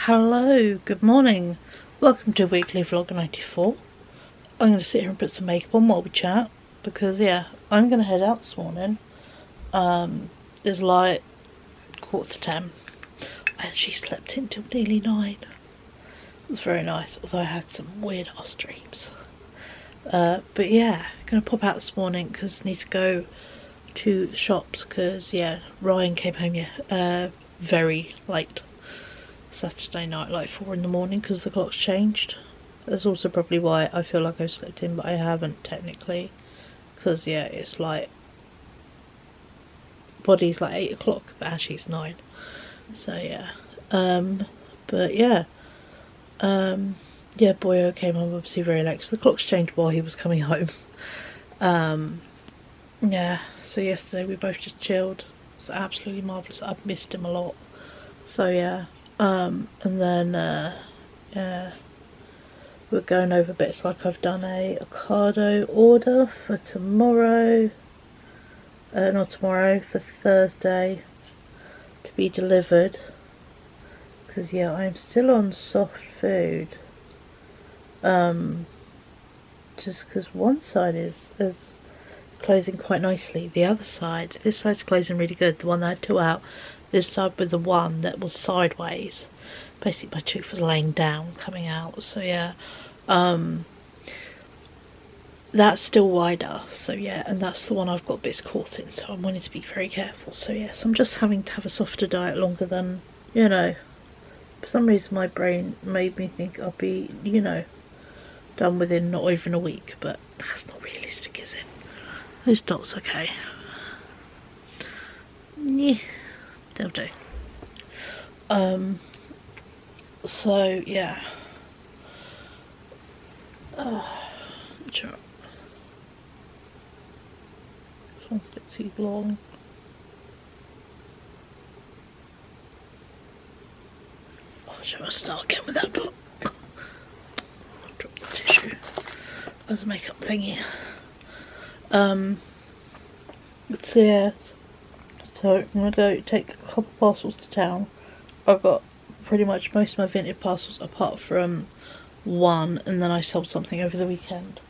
Hello, good morning. Welcome to weekly vlog 94. I'm going to sit here and put some makeup on while we chat because I'm going to head out this morning. It's like 10:15. I actually slept in till nearly 9. It was very nice, although I had some weird ass dreams. But yeah, going to pop out this morning because I need to go to the shops because Ryan came home very late Saturday night, like 4 in the morning, because the clock's changed. That's also probably why I feel like I've slept in, but I haven't technically, because it's like body's like 8 o'clock, but actually it's 9. So Boyo came home obviously very late, so the clock's changed while he was coming home. So yesterday we both just chilled. It was absolutely marvellous. I've missed him a lot. So and then we're going over bits, like I've done a Ocado order for tomorrow, not tomorrow, for Thursday to be delivered, because I'm still on soft food, just because one side is closing quite nicely, the other side, this side's closing really good, the one that I had 2 out. This side with the one that was sideways, basically my tooth was laying down coming out, so that's still wider, so and that's the one I've got bits caught in, so I'm wanting to be very careful. So so I'm just having to have a softer diet longer than, for some reason my brain made me think I'll be, done within not even a week, but that's not realistic, is it? Those dots okay? Yeah, they'll do. So sure. This one's a bit too long. Shall I start again with that book? I'll drop the tissue as a makeup thingy. So I'm gonna go take a couple parcels to town. I've got pretty much most of my vintage parcels apart from one, and then I sold something over the weekend.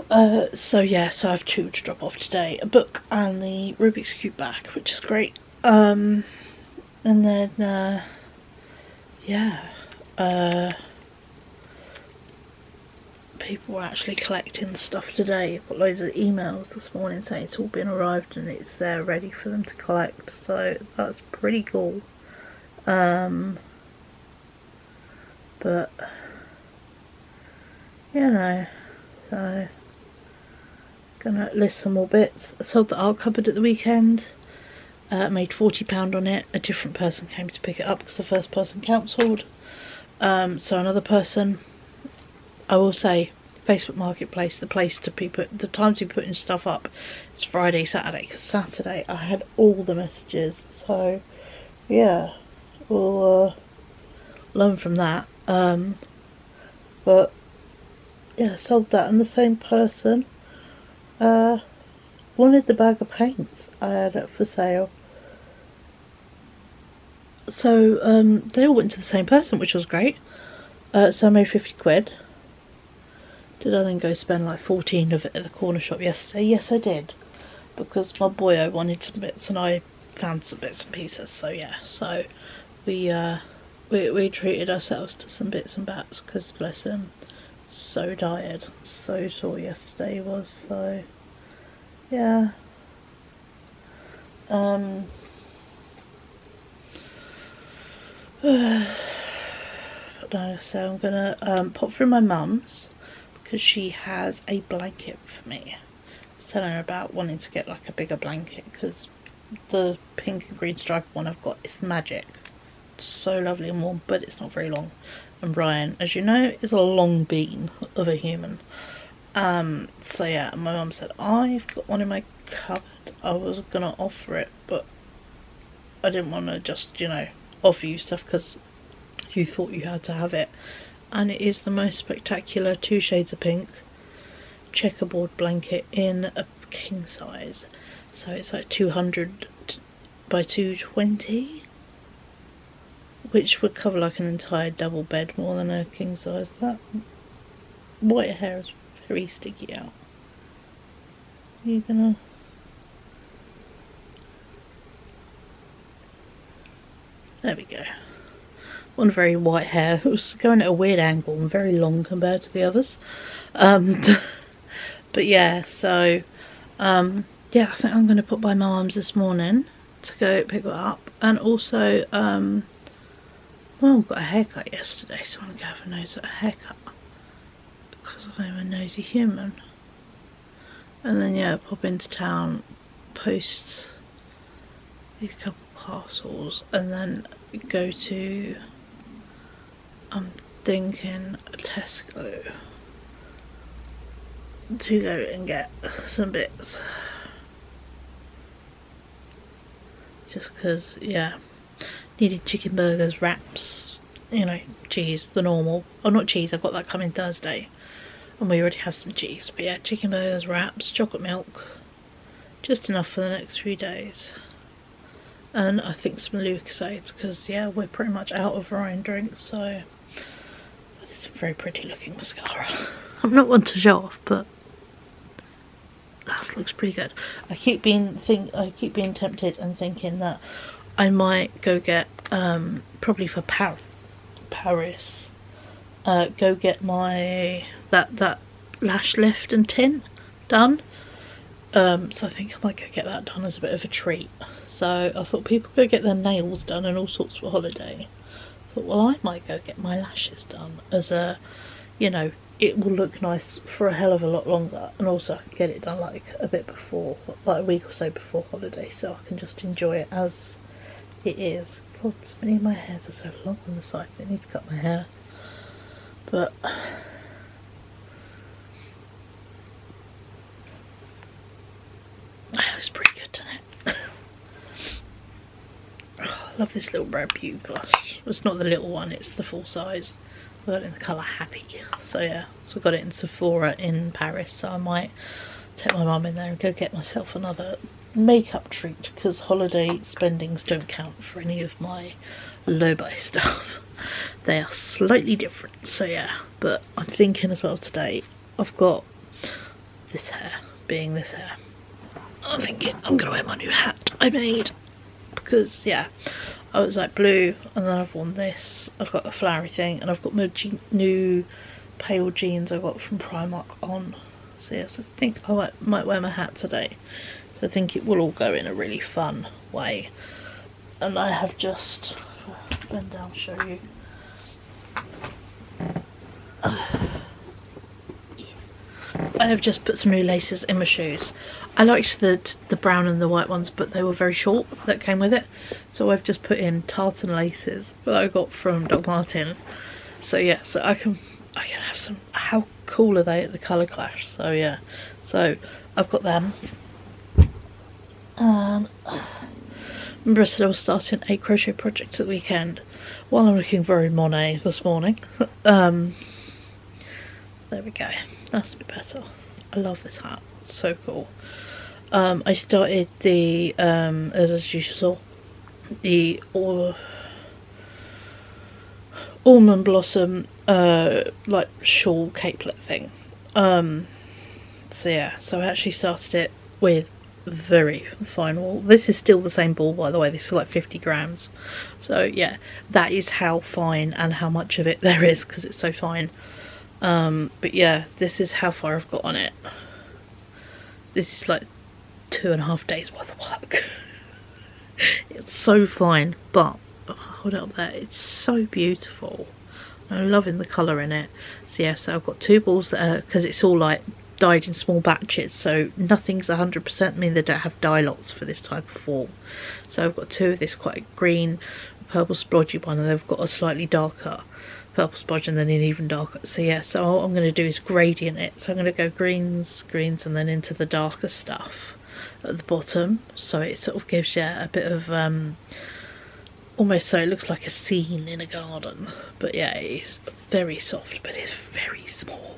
So I have 2 to drop off today, a book and the Rubik's Cube bag, which is great. And then people were actually collecting stuff today. I've got loads of emails this morning saying it's all been arrived and it's there ready for them to collect, so that's pretty cool. But so gonna list some more bits. I sold the art cupboard at the weekend, made £40 on it. A different person came to pick it up because the first person cancelled, so another person. I will say Facebook Marketplace, the place to be put, the times we putting stuff up, it's Friday, Saturday, because Saturday I had all the messages, so we'll learn from that. But sold that, and the same person wanted the bag of paints I had up for sale. So they all went to the same person, which was great. So I made 50 quid. Did I then go spend like 14 of it at the corner shop yesterday? Yes, I did, because my boyo wanted some bits and I found some bits and pieces. So so we treated ourselves to some bits and bats, because bless him, so tired, so sore yesterday he was. So so I'm gonna pop through my mum's because she has a blanket for me. I was telling her about wanting to get like a bigger blanket, because the pink and green striped one I've got is magic. It's so lovely and warm, but it's not very long. And Brian, as you know, is a long bean of a human. My mum said, I've got one in my cupboard. I was gonna offer it, but I didn't want to just, offer you stuff because you thought you had to have it. And it is the most spectacular 2 shades of pink checkerboard blanket in a king size. So it's like 200 by 220, which would cover like an entire double bed more than a king size. That white hair is very sticky out. You're gonna... There we go. One very white hair. It was going at a weird angle and very long compared to the others. But yeah, so yeah, I think I'm going to put by my mum's this morning to go pick it up. And also, well, I got a haircut yesterday, so I'm going to go have a nose at a haircut because I'm a nosy human. And then yeah, pop into town, post these couple parcels, and then go to, I'm thinking, Tesco to go and get some bits, just because, yeah, needed chicken burgers, wraps, you know, cheese, the normal. Oh, not cheese, I've got that coming Thursday, and we already have some cheese, but yeah, chicken burgers, wraps, chocolate milk, just enough for the next few days. And I think some Lucasades, because yeah, we're pretty much out of our own drinks, so it's a very pretty looking mascara. I'm not one to show off, but that looks pretty good. I keep being tempted and thinking that I might go get probably for Paris, go get my that lash lift and tint done. So I think I might go get that done as a bit of a treat. So I thought people go get their nails done and all sorts for holiday. I thought, well, I might go get my lashes done as a, you know, it will look nice for a hell of a lot longer, and also I can get it done like a bit before, like a week or so before holiday, so I can just enjoy it as it is. God, so many of my hairs are so long on the side, I need to cut my hair. But it's pretty good, isn't it? I love this little brown beauty blush. It's not the little one, it's the full size. I got it in the colour Happy. So yeah, so I got it in Sephora in Paris, so I might take my mum in there and go get myself another makeup treat, because holiday spendings don't count for any of my low-buy stuff. They are slightly different, so yeah. But I'm thinking as well today, I've got this hair, being this hair, I'm thinking I'm going to wear my new hat I made, because yeah, I was like blue, and then I've worn this, I've got a flowery thing, and I've got my new pale jeans I got from Primark on. So yes, I think I might wear my hat today. So I think it will all go in a really fun way. And I have just, bend down, show you. I have just put some new laces in my shoes. I liked the brown and the white ones, but they were very short that came with it. So I've just put in tartan laces that I got from Doc Martin. So yeah, so I can have some. How cool are they at the colour clash? So yeah, so I've got them. And remember I said I was starting a crochet project at the weekend. While I'm looking very Monet this morning. There we go. That's a bit better. I love this hat. It's so cool. I started the as you saw, the almond blossom like shawl capelet thing. So yeah, so I actually started it with very fine wool. This is still the same ball, by the way. This is like 50 grams. So yeah, that is how fine and how much of it there is, because it's so fine. But yeah, this is how far I've got on it. This is like 2.5 days worth of work. It's so fine, but hold it up there, it's so beautiful. I'm loving the colour in it. So yeah, so I've got 2 balls that are, because it's all like dyed in small batches, so nothing's 100%. I mean, they don't have dye lots for this type of wool. So I've got 2 of this quite green, purple splodgy one, and they've got a slightly darker purple splodge and then an even darker. So yeah, so what I'm going to do is gradient it. So I'm going to go greens, and then into the darker stuff at the bottom, so it sort of gives you a bit of almost so it looks like a scene in a garden. But yeah, it's very soft, but it's very small.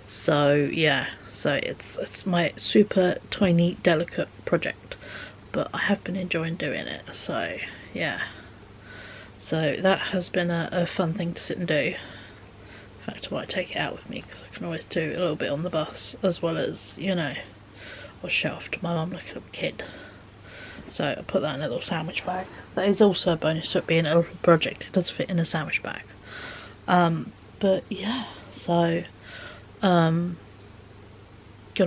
So yeah, so it's my super tiny delicate project, but I have been enjoying doing it. So yeah, So that has been a fun thing to sit and do. In fact, I might take it out with me because I can always do a little bit on the bus, as well as, you know, I'll show off to my mum like a little kid. So I put that in a little sandwich bag. That is also a bonus to it being a little project. It does fit in a sandwich bag. But yeah, so gotta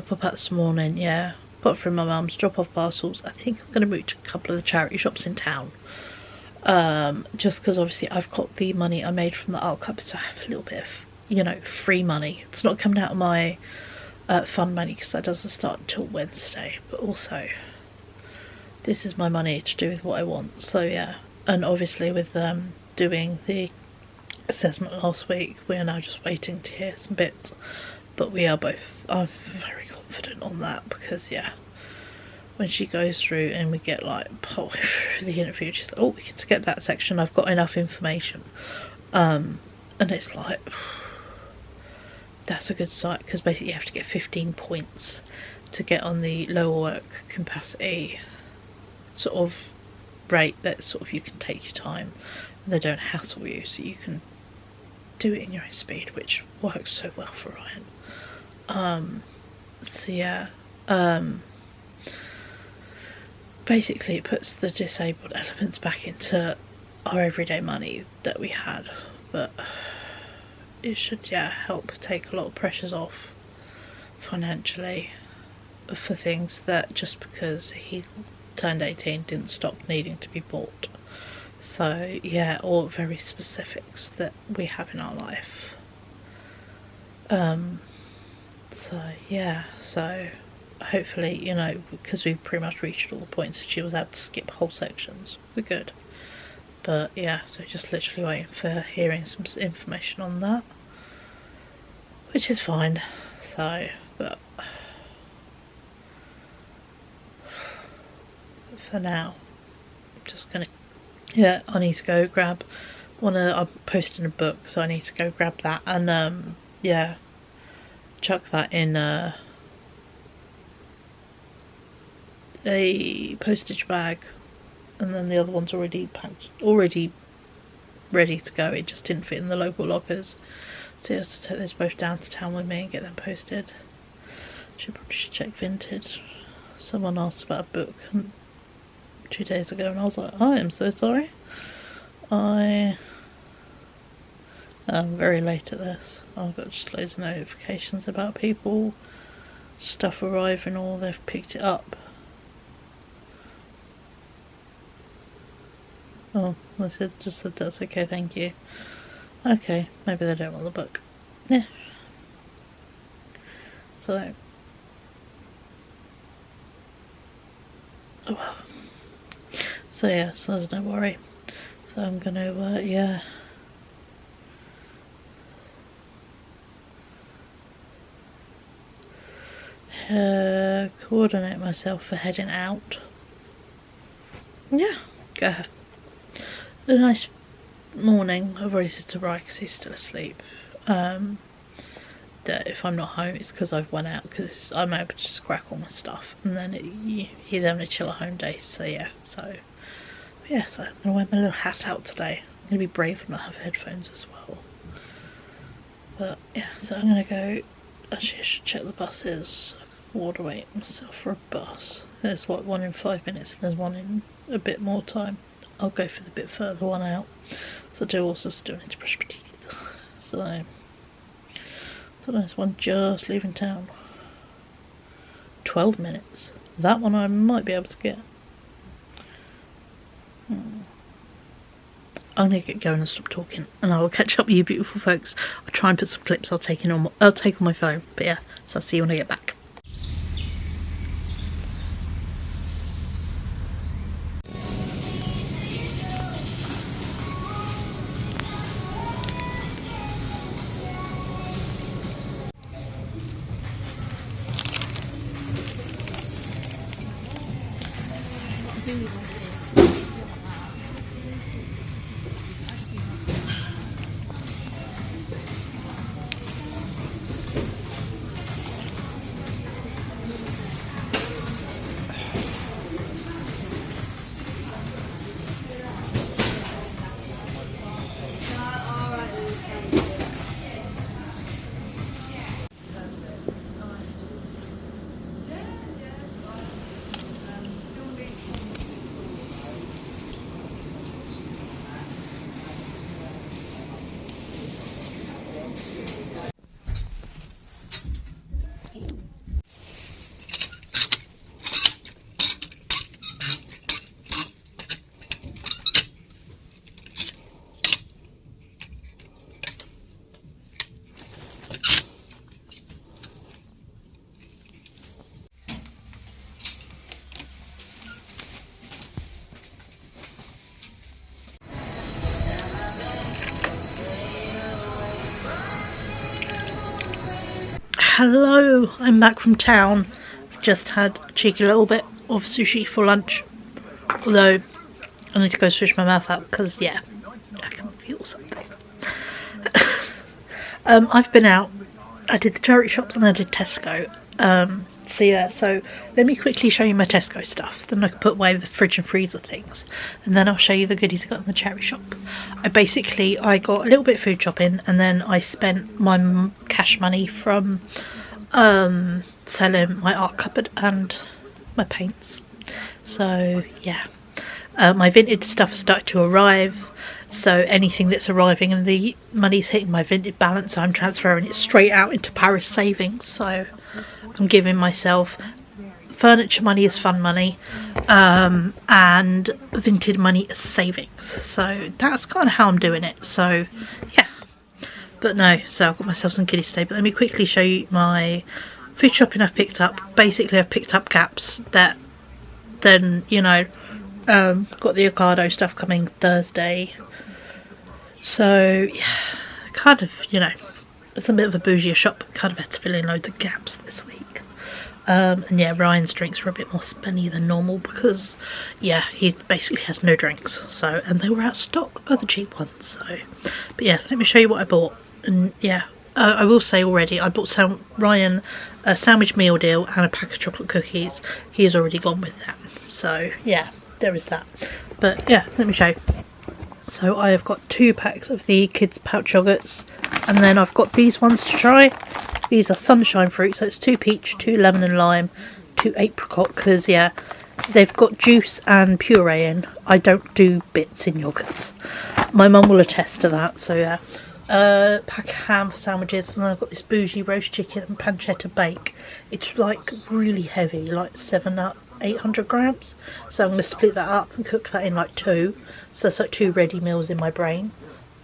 pop out this morning, yeah. Pop through my mum's, drop off parcels. I think I'm gonna move to a couple of the charity shops in town. Just because obviously I've got the money I made from the art club, so I have a little bit of, you know, free money. It's not coming out of my fund money because that doesn't start until Wednesday, but also this is my money to do with what I want. So yeah, and obviously with doing the assessment last week, we are now just waiting to hear some bits, but we are both, I'm very confident on that, because yeah, when she goes through and we get like partway through the interview, she's like, oh, we can skip that section, I've got enough information, and it's like, that's a good sign, because basically you have to get 15 points to get on the lower work capacity sort of rate that sort of you can take your time and they don't hassle you, so you can do it in your own speed, which works so well for Ryan. So yeah, basically it puts the disabled elements back into our everyday money that we had, but it should, yeah, help take a lot of pressures off financially for things that just because he turned 18 didn't stop needing to be bought. So yeah, all very specifics that we have in our life. So yeah, so hopefully, you know, because we've pretty much reached all the points that she was able to skip whole sections, we're good. But yeah, so just literally waiting for hearing some information on that, which is fine. So, but for now, I'm just gonna, yeah, I need to go grab I'm posting a book, so I need to go grab that and yeah, chuck that in a postage bag, and then the other one's already packed, already ready to go. It just didn't fit in the local lockers, so he has to take those both down to town with me and get them posted. Should check Vintage. Someone asked about a book 2 days ago and I was like, I am so sorry. I'm very late at this. I've got just loads of notifications about people, stuff arriving, or they've picked it up. Oh, I just said that's okay, thank you. Okay, maybe they don't want the book. Yeah. So, oh well. So yeah, so there's no worry. So I'm gonna, yeah. Coordinate myself for heading out. Yeah, go ahead. A nice morning. I've already said to Ryan because he's still asleep. That if I'm not home, it's because I've went out, because I'm able to just crack all my stuff, and then he's having a chill at home day. So yeah, so yes, I'm gonna wear my little hat out today. I'm gonna be brave and not have headphones as well. But yeah, so I'm gonna go. Actually, I should check the buses. Order wait myself for a bus. There's what, one in 5 minutes, and there's one in a bit more time. I'll go for the bit further one out. So I do also still need to brush my teeth. So I don't know, there's one just leaving town. 12 minutes. That one I might be able to get. I'm gonna get going and stop talking, and I will catch up with you beautiful folks. I'll try and put some clips I'll take on my phone. But yeah, so I'll see you when I get back. Hello, I'm back from town. Just had a cheeky little bit of sushi for lunch. Although, I need to go swish my mouth out because, yeah, I can feel something. I've been out. I did the charity shops and I did Tesco. So yeah, so let me quickly show you my Tesco stuff. Then I can put away the fridge and freezer things. And then I'll show you the goodies I got in the charity shop. I got a little bit of food shopping and then I spent my cash money from selling my art cupboard and my paints. So yeah, my vintage stuff has started to arrive. So anything that's arriving and the money's hitting my vintage balance, I'm transferring it straight out into Paris savings. So I'm giving myself furniture money as fun money, and vintage money as savings. So that's kind of how I'm doing it. So yeah, but no, so I've got myself some goodies today. But let me quickly show you my food shopping I've picked up. Basically, I've picked up gaps that then, you know, got the Ocado stuff coming Thursday. So yeah, kind of, you know, it's a bit of a bougier shop, but kind of had to fill in loads of gaps this week. And yeah, Ryan's drinks were a bit more spenny than normal because, yeah, he basically has no drinks. So, and they were out of stock of the cheap ones. So, but yeah, let me show you what I bought. And yeah, I will say already, I bought Ryan a sandwich meal deal and a pack of chocolate cookies. He has already gone with that. So yeah, there is that. But yeah, let me show you. So I have got 2 packs of the kids pouch yogurts, and then I've got these ones to try. These are sunshine fruit, so it's 2 peach, 2 lemon and lime, 2 apricot, because yeah, they've got juice and puree in. I don't do bits in yogurts. My mum will attest to that. So yeah, pack of ham for sandwiches, and then I've got this bougie roast chicken and pancetta bake. It's like really heavy, like 800 grams. So I'm going to split that up and cook that in like 2. So that's like 2 ready meals in my brain.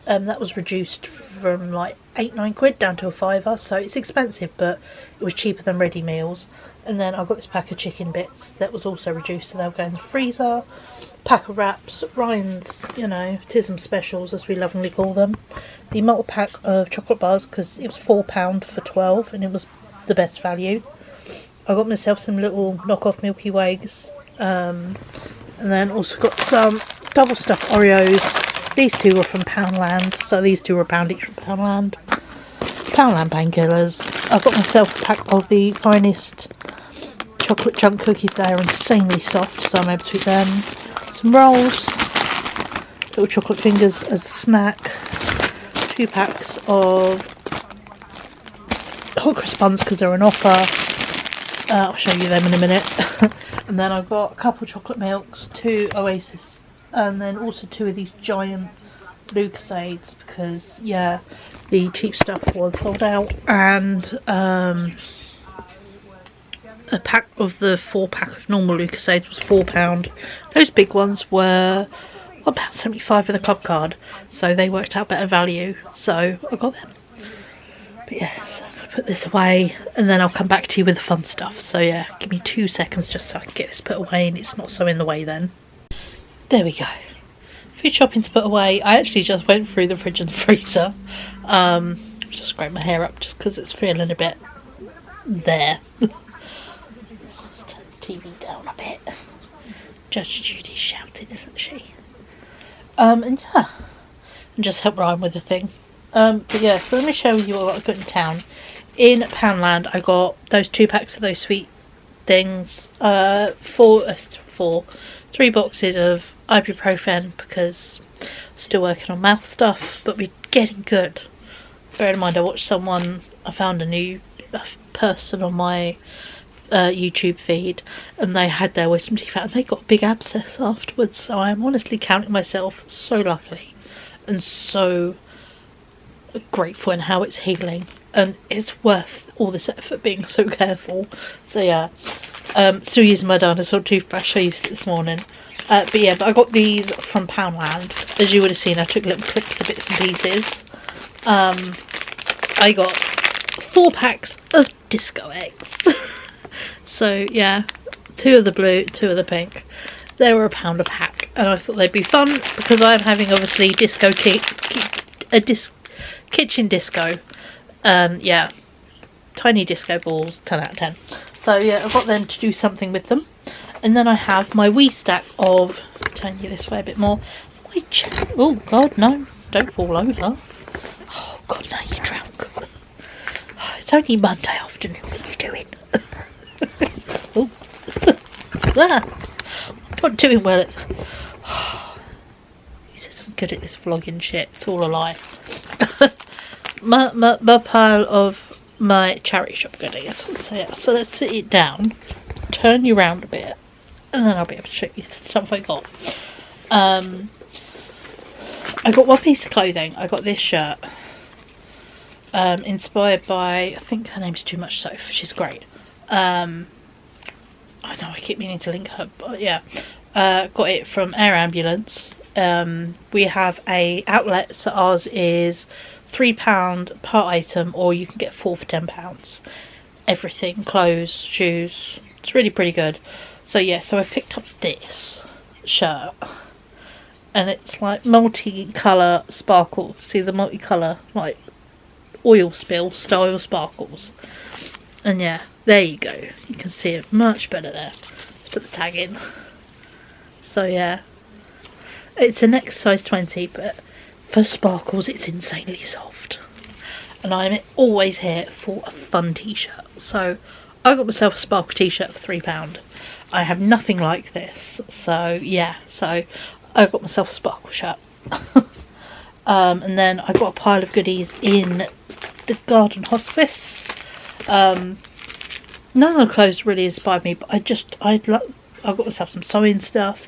That was reduced from like 8-9 quid down to a £5. So it's expensive, but it was cheaper than ready meals. And then I got this pack of chicken bits that was also reduced, so they'll go in the freezer. Pack of wraps, Ryan's, you know, Tism specials as we lovingly call them. The multi-pack of chocolate bars, because it was £4 for 12 and it was the best value. I got myself some little knockoff Milky Ways, and then also got some double stuffed Oreos. These 2 were from Poundland, so these 2 were £1 each from Poundland. Poundland painkillers. I got myself a pack of the finest chocolate chunk cookies. They are insanely soft, so I'm able to eat them. Some rolls, little chocolate fingers as a snack. 2 packs of hot crisp buns because they're on offer. I'll show you them in a minute. And then I've got a couple of chocolate milks, 2 Oasis, and then also 2 of these giant Lucasades because, yeah, the cheap stuff was sold out. And a pack of the 4-pack of normal Lucasades was £4. Those big ones were £1.75 with a club card, so they worked out better value, so I got them. But yeah, so I'm going to put this away and then I'll come back to you with the fun stuff. So yeah, give me 2 seconds just so I can get this put away and it's not so in the way then. There we go. Food shopping's put away. I actually just went through the fridge and the freezer. Just scrape my hair up just because it's feeling a bit there. Let's turn the TV down a bit. Judge Judy's shouting, isn't she? And yeah, and just help Ryan with the thing. But yeah, so let me show you what I got in town. In Poundland, I got those 2 packs of those sweet things. 3 boxes of ibuprofen because I'm still working on mouth stuff, but we're getting good. Bear in mind, I found a new person on my YouTube feed, and they had their wisdom teeth out and they got a big abscess afterwards. So I'm honestly counting myself so lucky and so grateful in how it's healing, and it's worth all this effort being so careful. So yeah, still using my dinosaur toothbrush. I used it this morning. But yeah, but I got these from Poundland. As you would have seen, I took little clips of bits and pieces. I got 4 packs of disco eggs. So yeah, 2 of the blue, 2 of the pink. They were £1 a pack, and I thought they'd be fun because I'm having obviously kitchen disco. Yeah, tiny disco balls, 10 out of 10. So yeah, I've got them to do something with them. And then I have my wee stack of, turn you this way a bit more, oh god, no, don't fall over. Oh god, now you're drunk. Oh, it's only Monday afternoon, what are you doing? Oh. I'm not doing well at... He says I'm good at this vlogging shit, it's all a lie. my pile of my charity shop goodies. So yeah, so let's sit it down, turn you around a bit, and then I'll be able to show you the stuff I got. I got one piece of clothing. I got this shirt, inspired by, I think her name's Too Much Soph. She's great. I know I keep meaning to link her, but yeah, got it from Air Ambulance. We have a outlet, so ours is £3 per item, or you can get 4 for £10. Everything, clothes, shoes. It's really pretty good. So yeah, so I picked up this shirt, and it's like multicolour sparkles. See the multicolour, like oil spill style sparkles. And yeah, there you go. You can see it much better there. Let's put the tag in. So yeah, it's an size 20, but for sparkles it's insanely soft. And I'm always here for a fun t-shirt. So I got myself a sparkle t-shirt for £3. I have nothing like this. So yeah, so I got myself a sparkle shirt. And then I got a pile of goodies in the garden hospice. None of the clothes really inspired me, but I got myself some sewing stuff,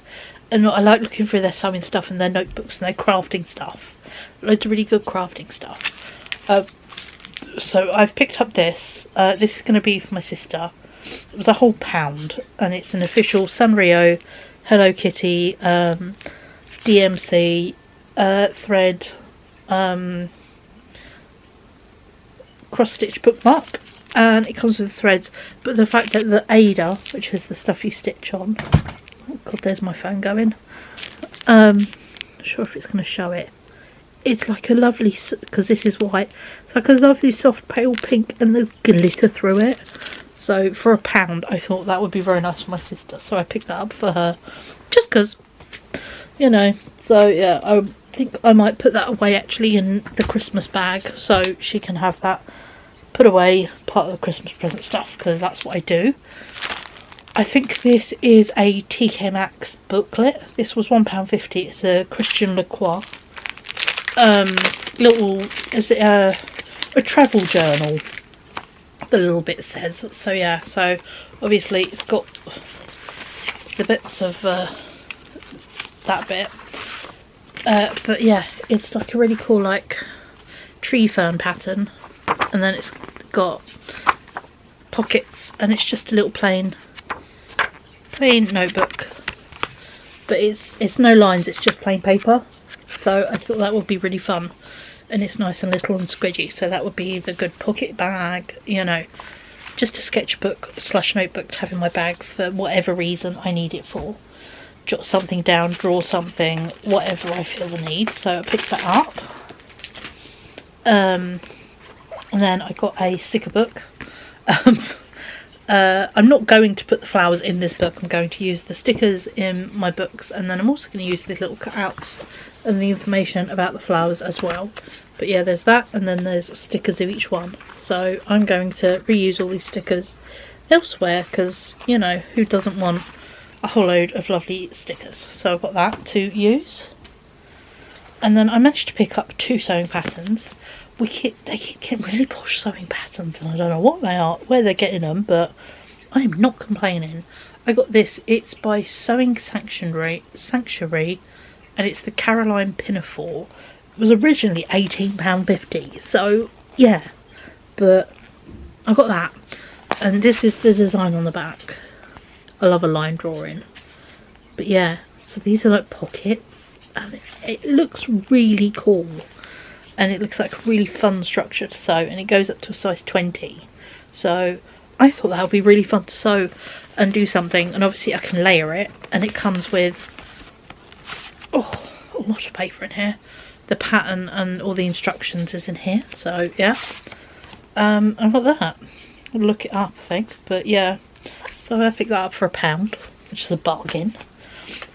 and I like looking through their sewing stuff and their notebooks and their crafting stuff. Loads of really good crafting stuff. So I've picked up this. This is going to be for my sister. It was a whole £1, and it's an official Sanrio, Hello Kitty, DMC thread cross-stitch bookmark. And it comes with threads, but the fact that the Ada, which is the stuff you stitch on, oh god, there's my phone going, not sure if it's going to show it, it's like a lovely, because this is white, it's like a lovely soft pale pink and the glitter through it. So for £1 I thought that would be very nice for my sister, so I picked that up for her, just because, you know. So yeah, I think I might put that away actually in the Christmas bag, so she can have that put away, part of the Christmas present stuff, because that's what I do. I think this is a TK Maxx booklet. This was £1.50. It's a Christian Lacroix. Is it a travel journal? The little bit says. So yeah, so obviously it's got the bits of that bit. But yeah, it's like a really cool like tree fern pattern. And then it's got pockets, and it's just a little plain notebook, but it's no lines, it's just plain paper. So I thought that would be really fun, and it's nice and little and squidgy, so that would be the good pocket bag, you know, just a sketchbook / notebook to have in my bag for whatever reason I need it for. Jot something down, draw something, whatever I feel the need. So I picked that up. And then I got a sticker book. I'm not going to put the flowers in this book. I'm going to use the stickers in my books, and then I'm also going to use these little cutouts and the information about the flowers as well. But yeah, there's that, and then there's stickers of each one. So I'm going to reuse all these stickers elsewhere, because, you know, who doesn't want a whole load of lovely stickers? So I've got that to use. And then I managed to pick up 2 sewing patterns. They keep getting really posh sewing patterns, and I don't know what they are, where they're getting them, but I am not complaining. I got this, it's by Sewing Sanctuary, and it's the Caroline Pinafore. It was originally £18.50, so yeah, but I got that. And this is the design on the back. I love a line drawing. But yeah, so these are like pockets, and it looks really cool. And it looks like a really fun structure to sew, and it goes up to a size 20. So I thought that would be really fun to sew and do something, and obviously I can layer it, and it comes with a lot of paper in here. The pattern and all the instructions is in here, so yeah. I've got that. I'll look it up, I think. But yeah, so I picked that up for £1, which is a bargain.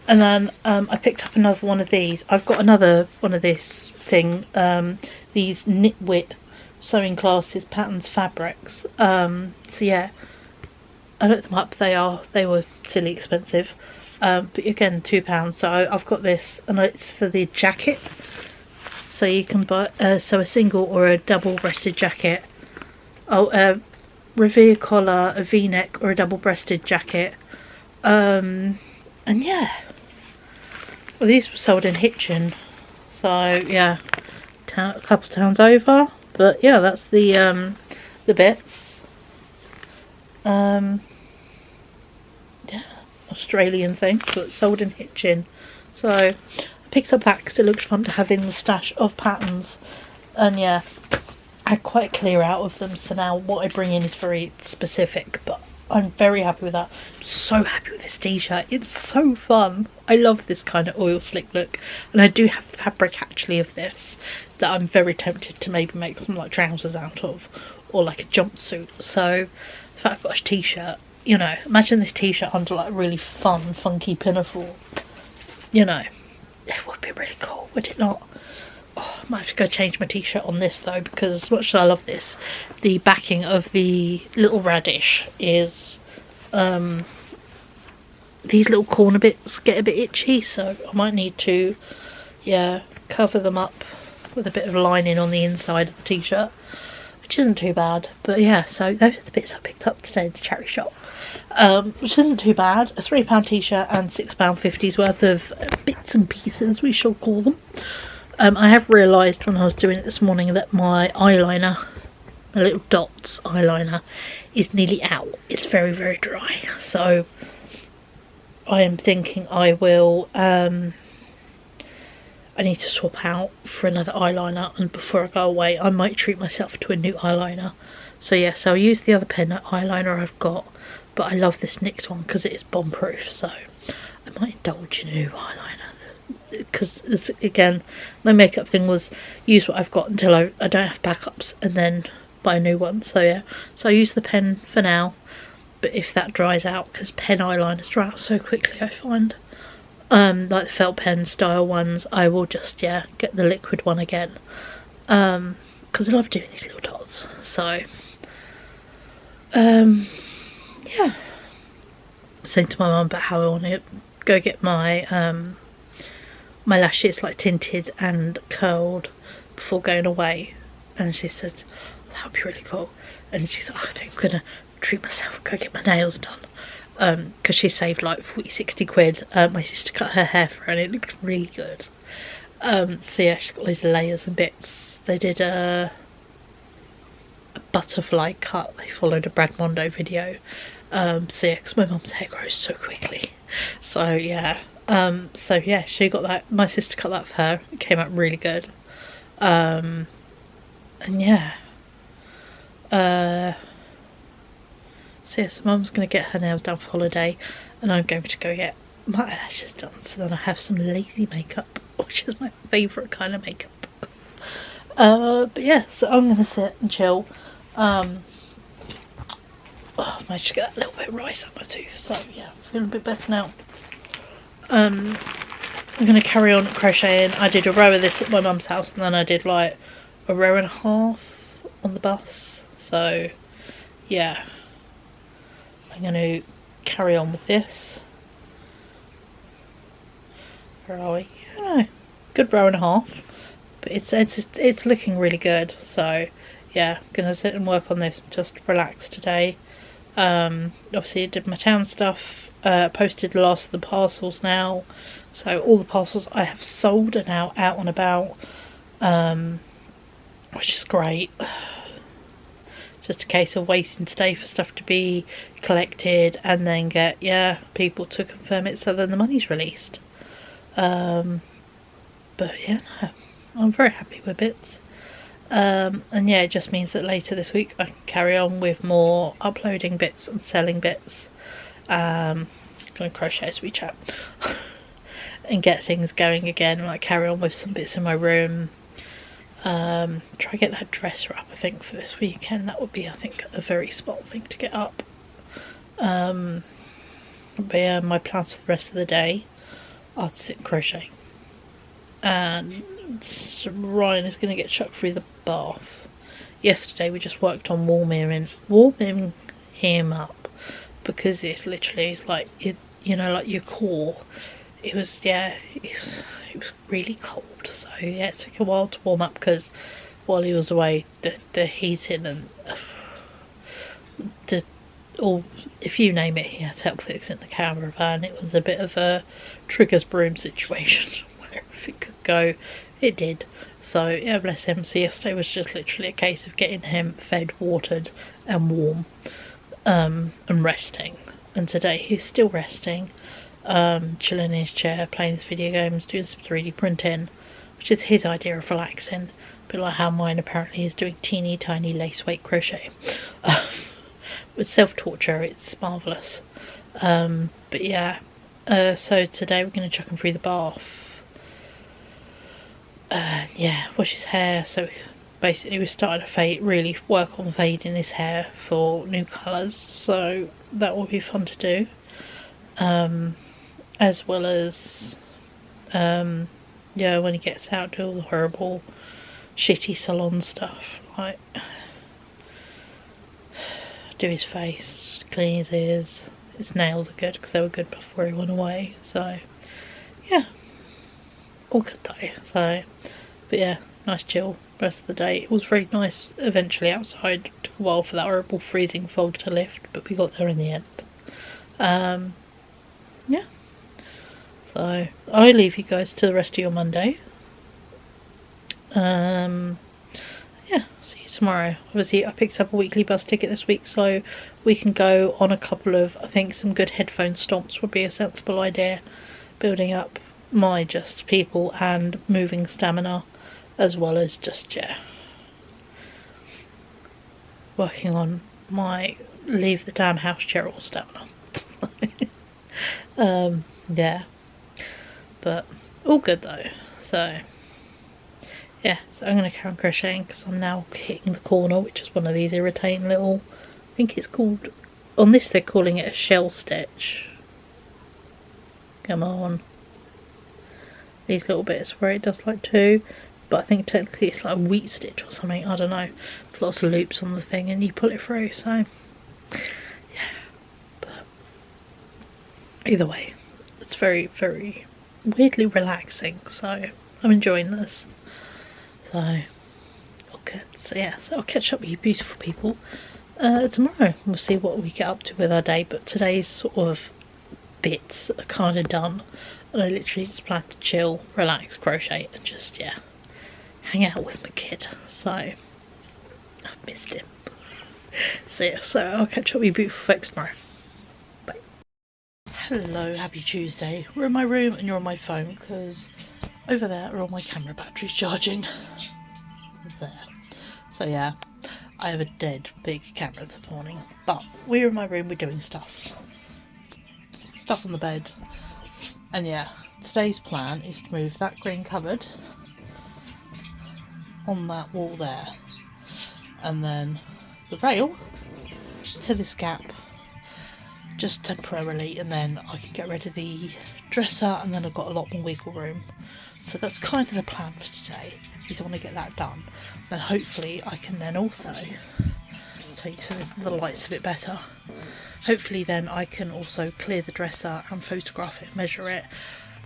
And then I picked up another one of these. I've got another one of this thing. These Knitwit sewing classes, patterns, fabrics. So yeah, I looked them up. They were silly expensive. But again, £2. So I've got this, and it's for the jacket. So you can buy so a single or a double-breasted jacket. Oh, a revere collar, a V-neck, or a double-breasted jacket. And yeah, well, these were sold in Hitchin. So yeah, a couple towns over. But yeah, that's the bits. Yeah, Australian thing, but sold in Hitchin. So I picked up that because it looked fun to have in the stash of patterns. And yeah, I had quite a clear out of them, so now what I bring in is very specific, but I'm very happy with that. I'm so happy with this t-shirt. It's so fun. I love this kind of oil slick look, and I do have fabric actually of this that I'm very tempted to maybe make some like trousers out of, or like a jumpsuit. So the fact I've got a t-shirt, you know, imagine this t-shirt under like a really fun, funky pinafore. You know, it would be really cool, would it not? Oh, I might have to go change my t-shirt on this though, because as much as I love this, the backing of the little radish is these little corner bits get a bit itchy, so I might need to, yeah, cover them up with a bit of lining on the inside of the t-shirt, which isn't too bad. But yeah, so those are the bits I picked up today at the charity shop, which isn't too bad. A £3 t-shirt and £6.50's worth of bits and pieces, we shall call them. I have realised when I was doing it this morning that my eyeliner, my little dots eyeliner, is nearly out. It's very, very dry. So I am thinking I will, I need to swap out for another eyeliner, and before I go away I might treat myself to a new eyeliner. So yes, I'll use the other pen eyeliner I've got, but I love this NYX one because it is bomb proof, so I might indulge in a new eyeliner. Because again, my makeup thing was use what I've got until I don't have backups, and then buy a new one. So yeah, so I use the pen for now, but if that dries out, because pen eyeliners dry out so quickly I find, like the felt pen style ones, I will just, yeah, get the liquid one again, because I love doing these little dots. So yeah, saying to my mum about how I want to go get my my lashes like tinted and curled before going away, and she said, oh, that would be really cool. And she said, oh, I think I'm gonna treat myself and go get my nails done, because she saved like 40-60 quid. My sister cut her hair for her and it looked really good. So yeah, she's got loads of layers and bits. They did a butterfly cut. They followed a Brad Mondo video. So yeah, because my mum's hair grows so quickly, so yeah. So yeah, she got that, my sister cut that for her, it came out really good. And yeah, so yes, mum's going to get her nails done for holiday, and I'm going to go get my eyelashes done, so then I have some lazy makeup, which is my favourite kind of makeup. But yeah, so I'm going to sit and chill. Oh, I managed to get a little bit of rice up my tooth, so yeah, feeling a bit better now. I'm going to carry on crocheting. I did a row of this at my mum's house, and then I did like a row and a half on the bus. So yeah, I'm going to carry on with this. Where are we? Yeah, good row and a half, but it's looking really good. So yeah, I'm going to sit and work on this and just relax today. Obviously I did my town stuff. Posted the last of the parcels now, so all the parcels I have sold are now out and about, which is great. Just a case of waiting today for stuff to be collected and then get, yeah, people to confirm it, so then the money's released. But yeah, no, I'm very happy with bits. And yeah, it just means that later this week I can carry on with more uploading bits and selling bits. Going to crochet as we chat and get things going again, like carry on with some bits in my room, Try get that dresser up, I think, for this weekend. That would be, I think, a very smart thing to get up. But yeah, my plans for the rest of the day are to sit and crochet. And Ryan is going to get chucked through the bath. Yesterday we just worked on warming him up, because it's like you know, like your core. It was really cold, so yeah, it took a while to warm up, because while he was away, the heating and if you name it, he had help fixing the caravan. It was a bit of a triggers broom situation where if it could go, it did. So yeah, bless him. So yesterday was just literally a case of getting him fed, watered and warm, and resting. And today he's still resting, chilling in his chair, playing his video games, doing some 3D printing, which is his idea of relaxing. A bit like how mine apparently is doing teeny tiny lace weight crochet. With self-torture, it's marvellous. But yeah, so today we're going to chuck him through the bath. Yeah, wash his hair. So basically we're starting to really work on fading his hair for new colours, so that will be fun to do. As well as yeah, when he gets out, do all the horrible shitty salon stuff, like do his face, clean his ears. His nails are good because they were good before he went away, so yeah, all good though. So but yeah, nice chill rest of the day. It was very nice eventually outside. It took a while for that horrible freezing fog to lift, but we got there in the end. Yeah, so I leave you guys to the rest of your Monday. Yeah, see you tomorrow. Obviously I picked up a weekly bus ticket this week, so we can go on a couple of, I think some good headphone stomps would be a sensible idea, building up my just people and moving stamina, as well as just, yeah, working on my leave the damn house chair all stamina. Yeah, but all good though. So yeah, so I'm going to carry on crocheting because I'm now hitting the corner, which is one of these irritating little, I think it's called, on this they're calling it a shell stitch. Come on. These little bits where it does like two, but I think technically it's like a wheat stitch or something, I don't know. There's lots of loops on the thing and you pull it through, so yeah. But either way, it's very, very weirdly relaxing, so I'm enjoying this. So, okay, so yeah, so I'll catch up with you beautiful people tomorrow. We'll see what we get up to with our day, but today's sort of bits are kind of done, and I literally just plan to chill, relax, crochet, and just, yeah, hang out with my kid. So, I've missed him. So yeah, so I'll catch up with you beautiful folks tomorrow. Bye. Hello, happy Tuesday. We're in my room and you're on my phone, because over there are all my camera batteries charging. There. So yeah, I have a dead big camera this morning, but we're in my room, we're doing stuff on the bed. And yeah, today's plan is to move that green cupboard on that wall there, and then the rail to this gap, just temporarily, and then I can get rid of the dresser, and then I've got a lot more wiggle room. So that's kind of the plan for today, is I want to get that done. Then hopefully I can then also, so the light's a bit better, hopefully then I can also clear the dresser and photograph it, measure it,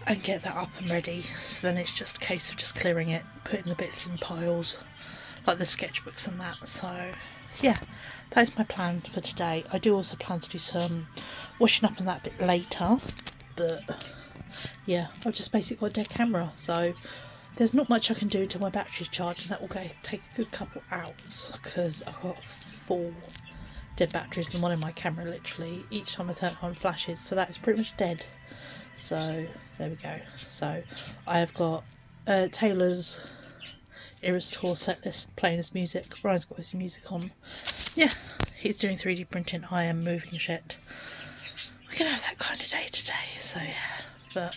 and get that up and ready. So then it's just a case of just clearing it, putting the bits in piles, like the sketchbooks and that. So yeah, that is my plan for today. I do also plan to do some washing up and that bit later, but yeah, I've just basically got a dead camera, so there's not much I can do until my battery's charged, and that will take a good couple hours, because I've got 4 dead batteries and one in my camera. Literally each time I turn it on flashes, so that is pretty much dead. So there we go. So I have got Taylor's Eras Tour set list playing his music. Ryan's got his music on. Yeah, he's doing 3D printing, I am moving shit. We're gonna have that kind of day today, so yeah. But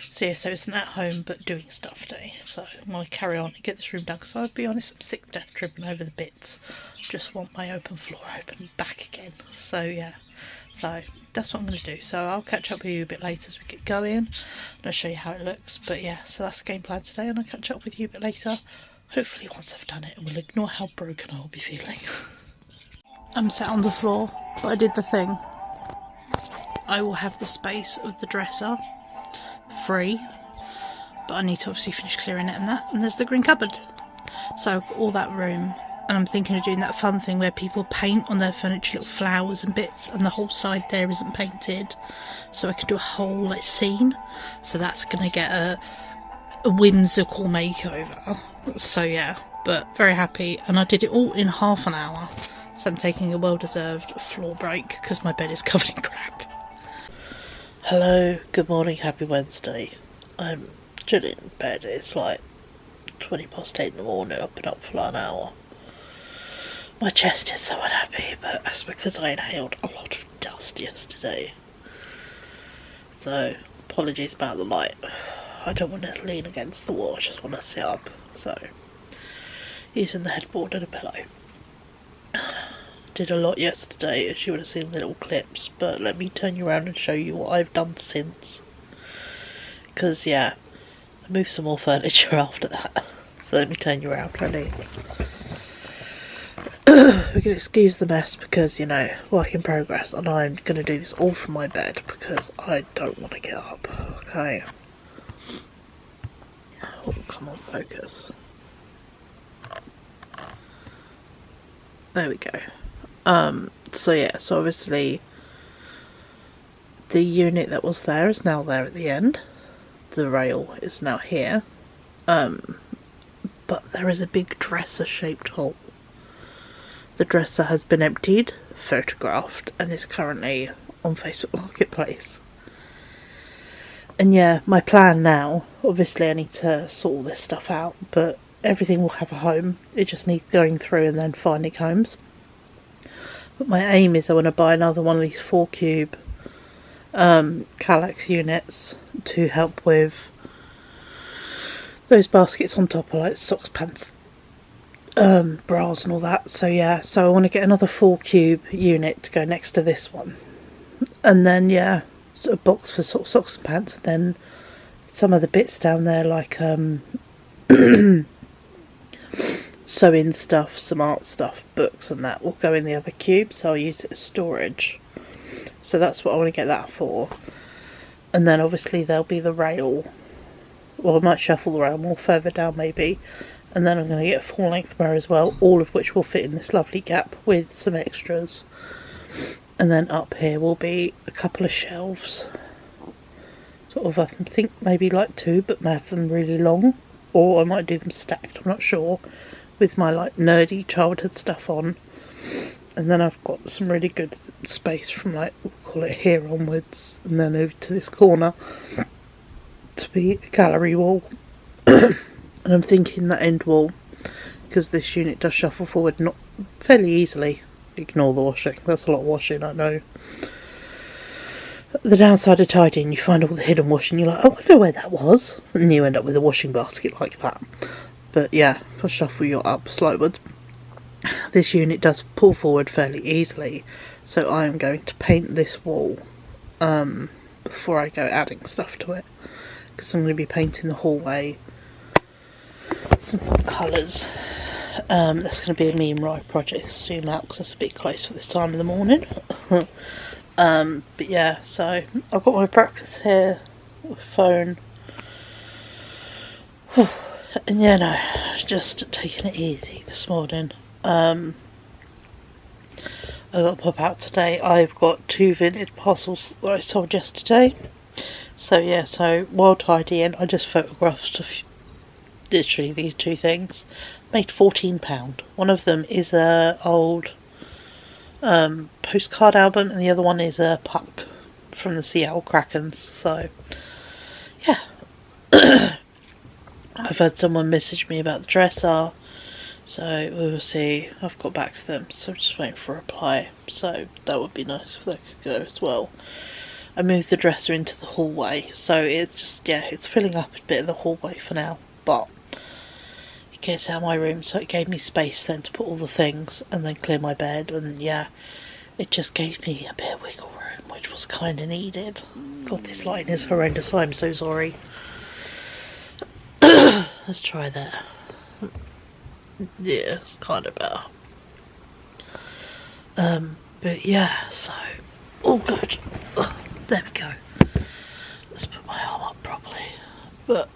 as So yeah, so it's an at home but doing stuff day. So I'm going to carry on and get this room done, because I'll be honest, I'm sick to death tripping over the bits. Just want my open floor open back again. So yeah, so that's what I'm going to do. So I'll catch up with you a bit later as we get going, and I'll show you how it looks. But yeah, so that's the game plan today, and I'll catch up with you a bit later, hopefully once I've done it, and we'll ignore how broken I'll be feeling. I'm sat on the floor, but I did the thing. I will have the space of the dresser free, but I need to obviously finish clearing it and that, and there's the green cupboard. So I've got all that room, and I'm thinking of doing that fun thing where people paint on their furniture little flowers and bits, and the whole side there isn't painted, so I can do a whole like scene. So that's gonna get a whimsical makeover. So yeah, but very happy, and I did it all in half an hour. So I'm taking a well-deserved floor break because my bed is covered in crap. Hello, good morning, happy Wednesday. I'm chilling in bed. It's like 8:20 in the morning. I've been up for like an hour. My chest is so unhappy, but that's because I inhaled a lot of dust yesterday. So, apologies about the light. I don't want to lean against the wall, I just want to sit up. So, using the headboard and a pillow. Did a lot yesterday, as you would have seen little clips, but let me turn you around and show you what I've done since. Because, yeah, I moved some more furniture after that. So let me turn you around, ready? We can excuse the mess because, you know, work in progress, and I'm going to do this all from my bed because I don't want to get up, okay? Oh, come on, focus. There we go. So yeah, so obviously the unit that was there is now there at the end. The rail is now here. But there is a big dresser shaped hole. The dresser has been emptied, photographed, and is currently on Facebook Marketplace. And yeah, my plan now, obviously I need to sort all this stuff out, but everything will have a home. It just needs going through and then finding homes. But my aim is I want to buy another one of these 4-cube Kallax units to help with those baskets on top of like socks, pants, bras and all that. So yeah, so I want to get another 4-cube unit to go next to this one. And then yeah, a box for socks and pants, and then some of the bits down there like sewing stuff, some art stuff, books and that will go in the other cube, so I'll use it as storage. So that's what I want to get that for. And then obviously there'll be the rail. Well, I might shuffle the rail more further down maybe. And then I'm going to get a full length mirror as well, all of which will fit in this lovely gap with some extras. And then up here will be a couple of shelves. Sort of, I think maybe like 2, but may have them really long. Or I might do them stacked, I'm not sure. With my like nerdy childhood stuff on. And then I've got some really good space from like, we'll call it here onwards, and then over to this corner to be a gallery wall. And I'm thinking that end wall, because this unit does shuffle forward not fairly easily. Ignore the washing, that's a lot of washing, I know. The downside of tidying, you find all the hidden washing, you're like, I wonder where that was, and you end up with a washing basket like that. But yeah, if I shuffle you up slightly, this unit does pull forward fairly easily, so I am going to paint this wall before I go adding stuff to it, because I'm going to be painting the hallway some fun colours. That's going to be a me and Rye project, zoom out because it's a bit close for this time of the morning. But yeah, so I've got my breakfast here, phone, and yeah, no, just taking it easy this morning. I got to pop out today. I've got 2 vintage parcels that I sold yesterday. So yeah, so while tidying, I just photographed literally these 2 things. Made £14. One of them is a old postcard album, and the other one is a puck from the Seattle Krakens. So yeah. I've had someone message me about the dresser, so we will see. I've got back to them, so I'm just waiting for a reply. So that would be nice if they could go as well. I moved the dresser into the hallway, so it's just, yeah, it's filling up a bit of the hallway for now, but it gets out of my room, so it gave me space then to put all the things and then clear my bed, and yeah, it just gave me a bit of wiggle room, which was kind of needed. God, this lighting is horrendous, I'm so sorry. Let's try that. Yeah, it's kind of better. But yeah, so all good. Oh, there we go. Let's put my arm up properly. But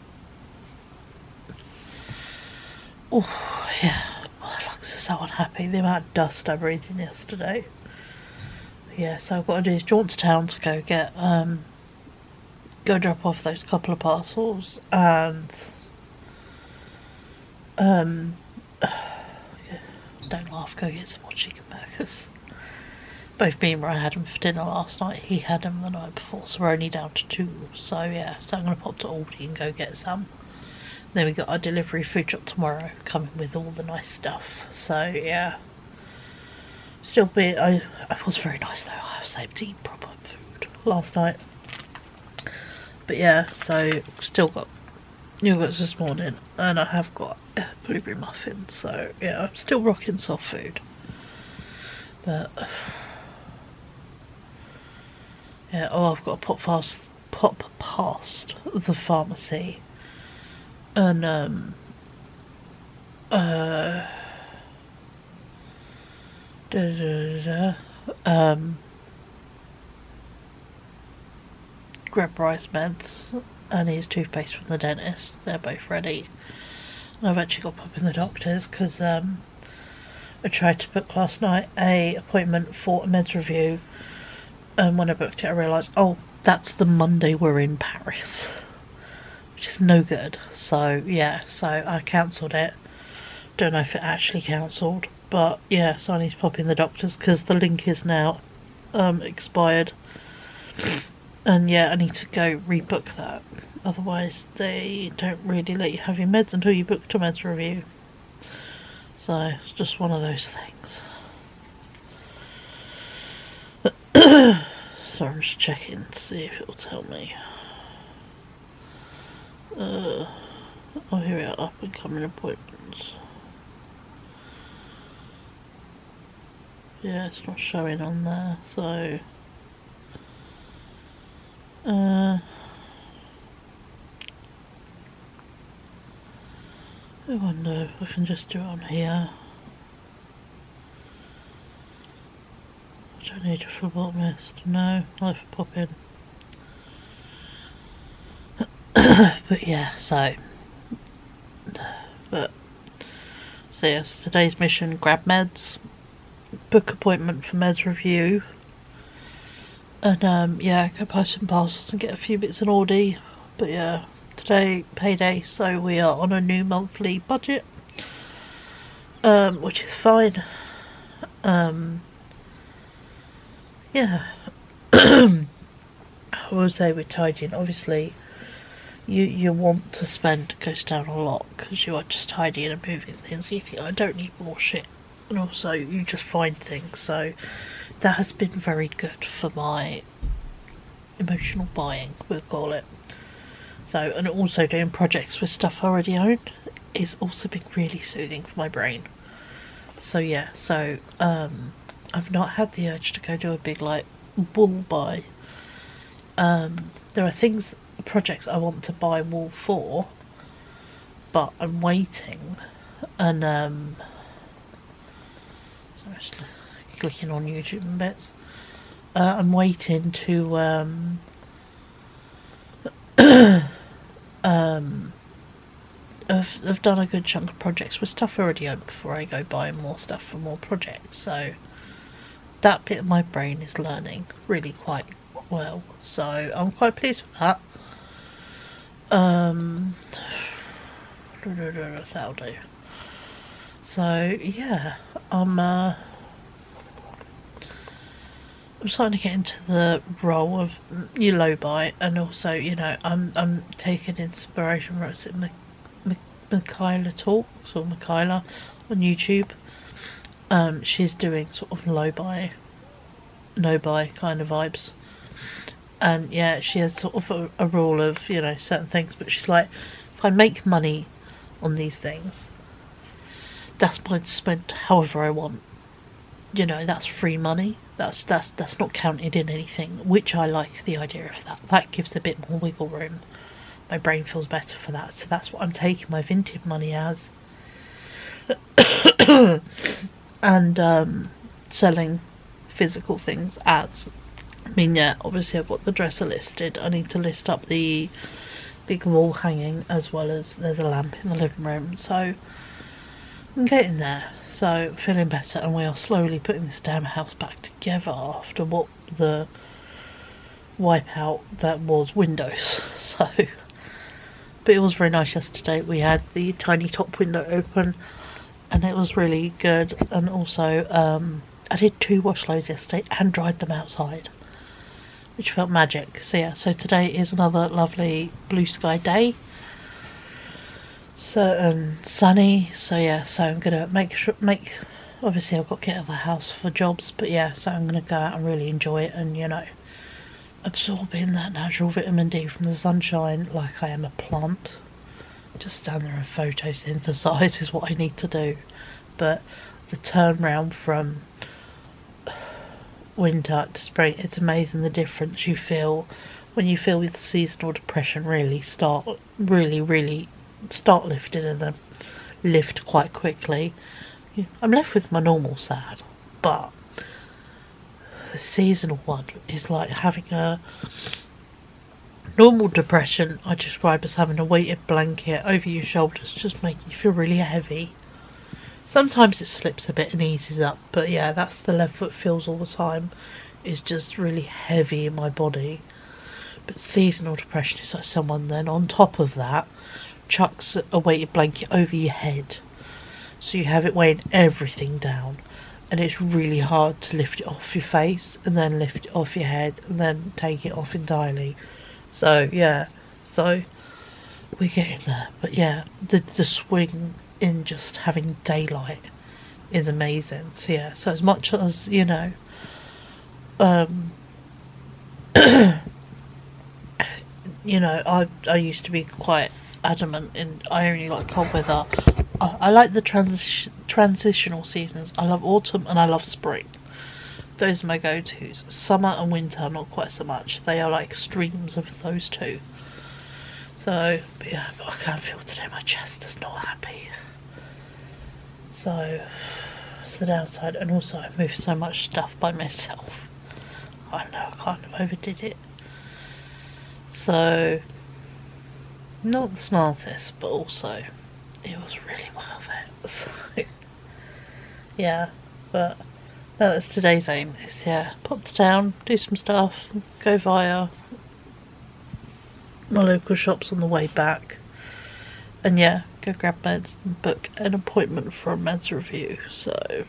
oh yeah, my lungs are so unhappy. The amount of dust I breathed in yesterday. Yeah, so I've got to do is jaunt to town to go get go drop off those couple of parcels and don't laugh, go get some more chicken burgers. Both me and Ryan had them for dinner last night. He had them the night before, so we're only down to 2. So yeah, so I'm going to pop to Aldi and go get some. Then we got our delivery food shop tomorrow, coming with all the nice stuff. So yeah, still be. I was very nice though. I was able to eat proper food last night. But yeah, so still got yogurts this morning, and I have got blueberry muffins. So yeah, I'm still rocking soft food. But yeah, oh, I've got to pop past the pharmacy, and grab Bryce meds and his toothpaste from the dentist. They're both ready. And I've actually got to pop in the doctor's because I tried to book last night a appointment for a meds review, and when I booked it I realised, oh, that's the Monday we're in Paris, which is no good. So yeah, so I cancelled it. Don't know if it actually cancelled, but yeah, so I need to pop in the doctor's because the link is now expired, and yeah, I need to go rebook that. Otherwise they don't really let you have your meds until you book a meds review. So it's just one of those things. So I'm just checking to see if it'll tell me. Oh, here we are, up and coming appointments. Yeah, it's not showing on there, so I wonder if I can just do it on here. Do I need a phlebotomist? No, I'll have to pop in. But yeah, so yeah, so today's mission: grab meds, book appointment for meds review, and yeah, go buy some parcels and get a few bits in Aldi. But yeah, today payday, so we are on a new monthly budget, which is fine. Yeah. I will say with tidying, obviously you want to spend goes down a lot because you are just tidying and moving things. You think, I don't need more shit, and also you just find things. So that has been very good for my emotional buying, we'll call it. So, and also doing projects with stuff I already own is also been really soothing for my brain. So yeah, so I've not had the urge to go do a big like wool buy. There are projects I want to buy wool for, but I'm waiting, and so I'm just clicking on YouTube and bits. I'm waiting to I've done a good chunk of projects with stuff already owned before I go buying more stuff for more projects. So that bit of my brain is learning really quite well. So I'm quite pleased with that. That'll do. So yeah, I'm starting to get into the role of your low buy, and also, you know, I'm taking inspiration from Michaela Talks, or Michaela on YouTube. She's doing sort of low buy, no buy kind of vibes, And yeah, she has sort of a rule of, you know, certain things, but she's like, if I make money on these things, that's mine to spend however I want. You know, that's free money. That's not counted in anything, which I like the idea of that. That gives a bit more wiggle room. My brain feels better for that, so that's what I'm taking my Vinted money as. And selling physical things as. I mean, yeah, obviously I've got the dresser listed. I need to list up the big wall hanging, as well as there's a lamp in the living room. So I'm getting there. So feeling better, and we are slowly putting this damn house back together after what the wipeout that was Windows. So, but it was very nice yesterday. We had the tiny top window open, and it was really good. And also, I did 2 wash loads yesterday and dried them outside, which felt magic. So yeah, so today is another lovely blue sky day. So sunny. So yeah, so I'm gonna make. Obviously, I've got to get out of the house for jobs, but yeah, so I'm gonna go out and really enjoy it, and you know, absorb in that natural vitamin D from the sunshine like I am a plant. Just stand there and photosynthesize is what I need to do. But the turnaround from winter to spring, it's amazing the difference you feel when you feel with seasonal depression really start lifting, and then lift quite quickly. I'm left with my normal sad, but the seasonal one is like having a normal depression. I describe as having a weighted blanket over your shoulders, just making you feel really heavy. Sometimes it slips a bit and eases up, but yeah, that's the level it feels all the time. Is just really heavy in my body. But seasonal depression is like someone then on top of that chucks a weighted blanket over your head, so you have it weighing everything down, and it's really hard to lift it off your face and then lift it off your head and then take it off entirely. So yeah, so we're getting there. But yeah, the swing in just having daylight is amazing. So yeah, so as much as, you know, you know, I used to be quite adamant in I only like cold weather. I like the transitional seasons. I love autumn and I love spring. Those are my go-tos. Summer and winter, not quite so much. They are like extremes of those two. So, but yeah, but I can't feel today. My chest is not happy. So, it's the downside. And also, I moved so much stuff by myself. I know I kind of overdid it. So, not the smartest, but also, it was really worth it. So, yeah, but no, that's today's aim. Is yeah, pop to town, do some stuff, go via my local shops on the way back, and yeah, go grab meds and book an appointment for a meds review. So,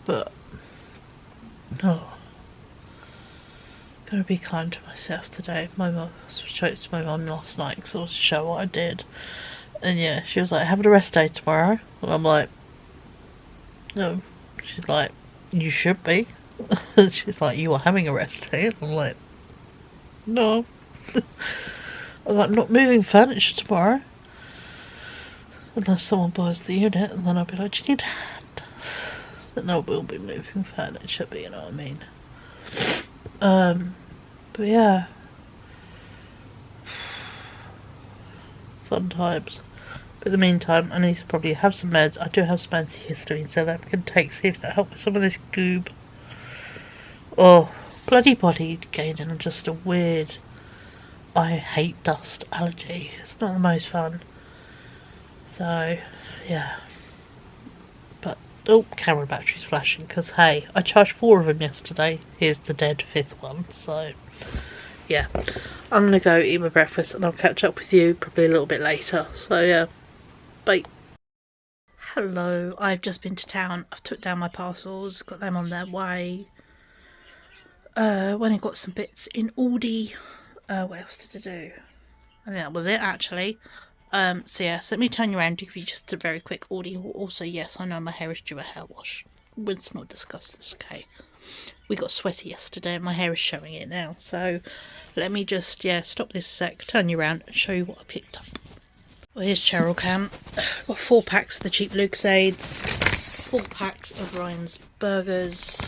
but oh, gonna be kind to myself today. My mum, I spoke to my mum last night because I was to show what I did, and yeah, she was like, "Having a rest day tomorrow," and I'm like, "No." She's like, "You should be." She's like, "You are having a rest day." I'm like, "No." I was like, "I'm not moving furniture tomorrow. Unless someone buys the unit, and then I'll be like, do you need a hand?" But no, we'll be moving furniture, but you know what I mean. But yeah. Fun times. But in the meantime, I need to probably have some meds. I do have some antihistamine, so that I can take, see if that helps with some of this goob. Oh, bloody body gaining just a weird, I hate dust allergy. It's not the most fun. So, yeah. But, oh, camera battery's flashing, because hey, I charged 4 of them yesterday. Here's the dead 5th one, so yeah. I'm gonna go eat my breakfast and I'll catch up with you probably a little bit later. So yeah, bye. Hello, I've just been to town. I've took down my parcels, got them on their way. When I got some bits in Aldi. What else did I do? I think that was it actually. So yeah, so let me turn you around, give you just a very quick Aldi. Also, yes, I know my hair is due a hair wash. Let's not discuss this, okay? we got sweaty yesterday and my hair is showing it now. So let me just, stop this a sec, turn you around and show you what I picked up. Well, here's Cheryl Cam. Got 4 packs of the cheap Lucasades, 4 packs of Ryan's burgers,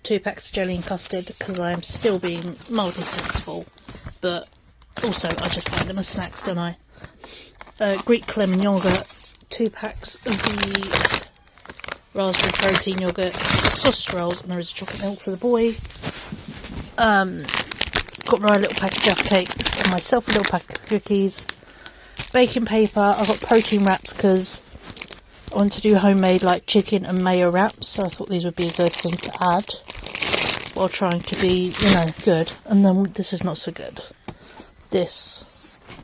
2 packs of jelly and custard, because I am still being mildly sensible, but also I just like them as snacks, don't I? Greek lemon yoghurt, 2 packs of the raspberry protein yogurt, sausage rolls, and there is a chocolate milk for the boy. Got Ryan a little pack of Jaffa cakes and myself a little pack of cookies. Baking paper. I got protein wraps because I want to do homemade like chicken and mayo wraps, so I thought these would be a good thing to add while trying to be, good. And then this is not so good. This,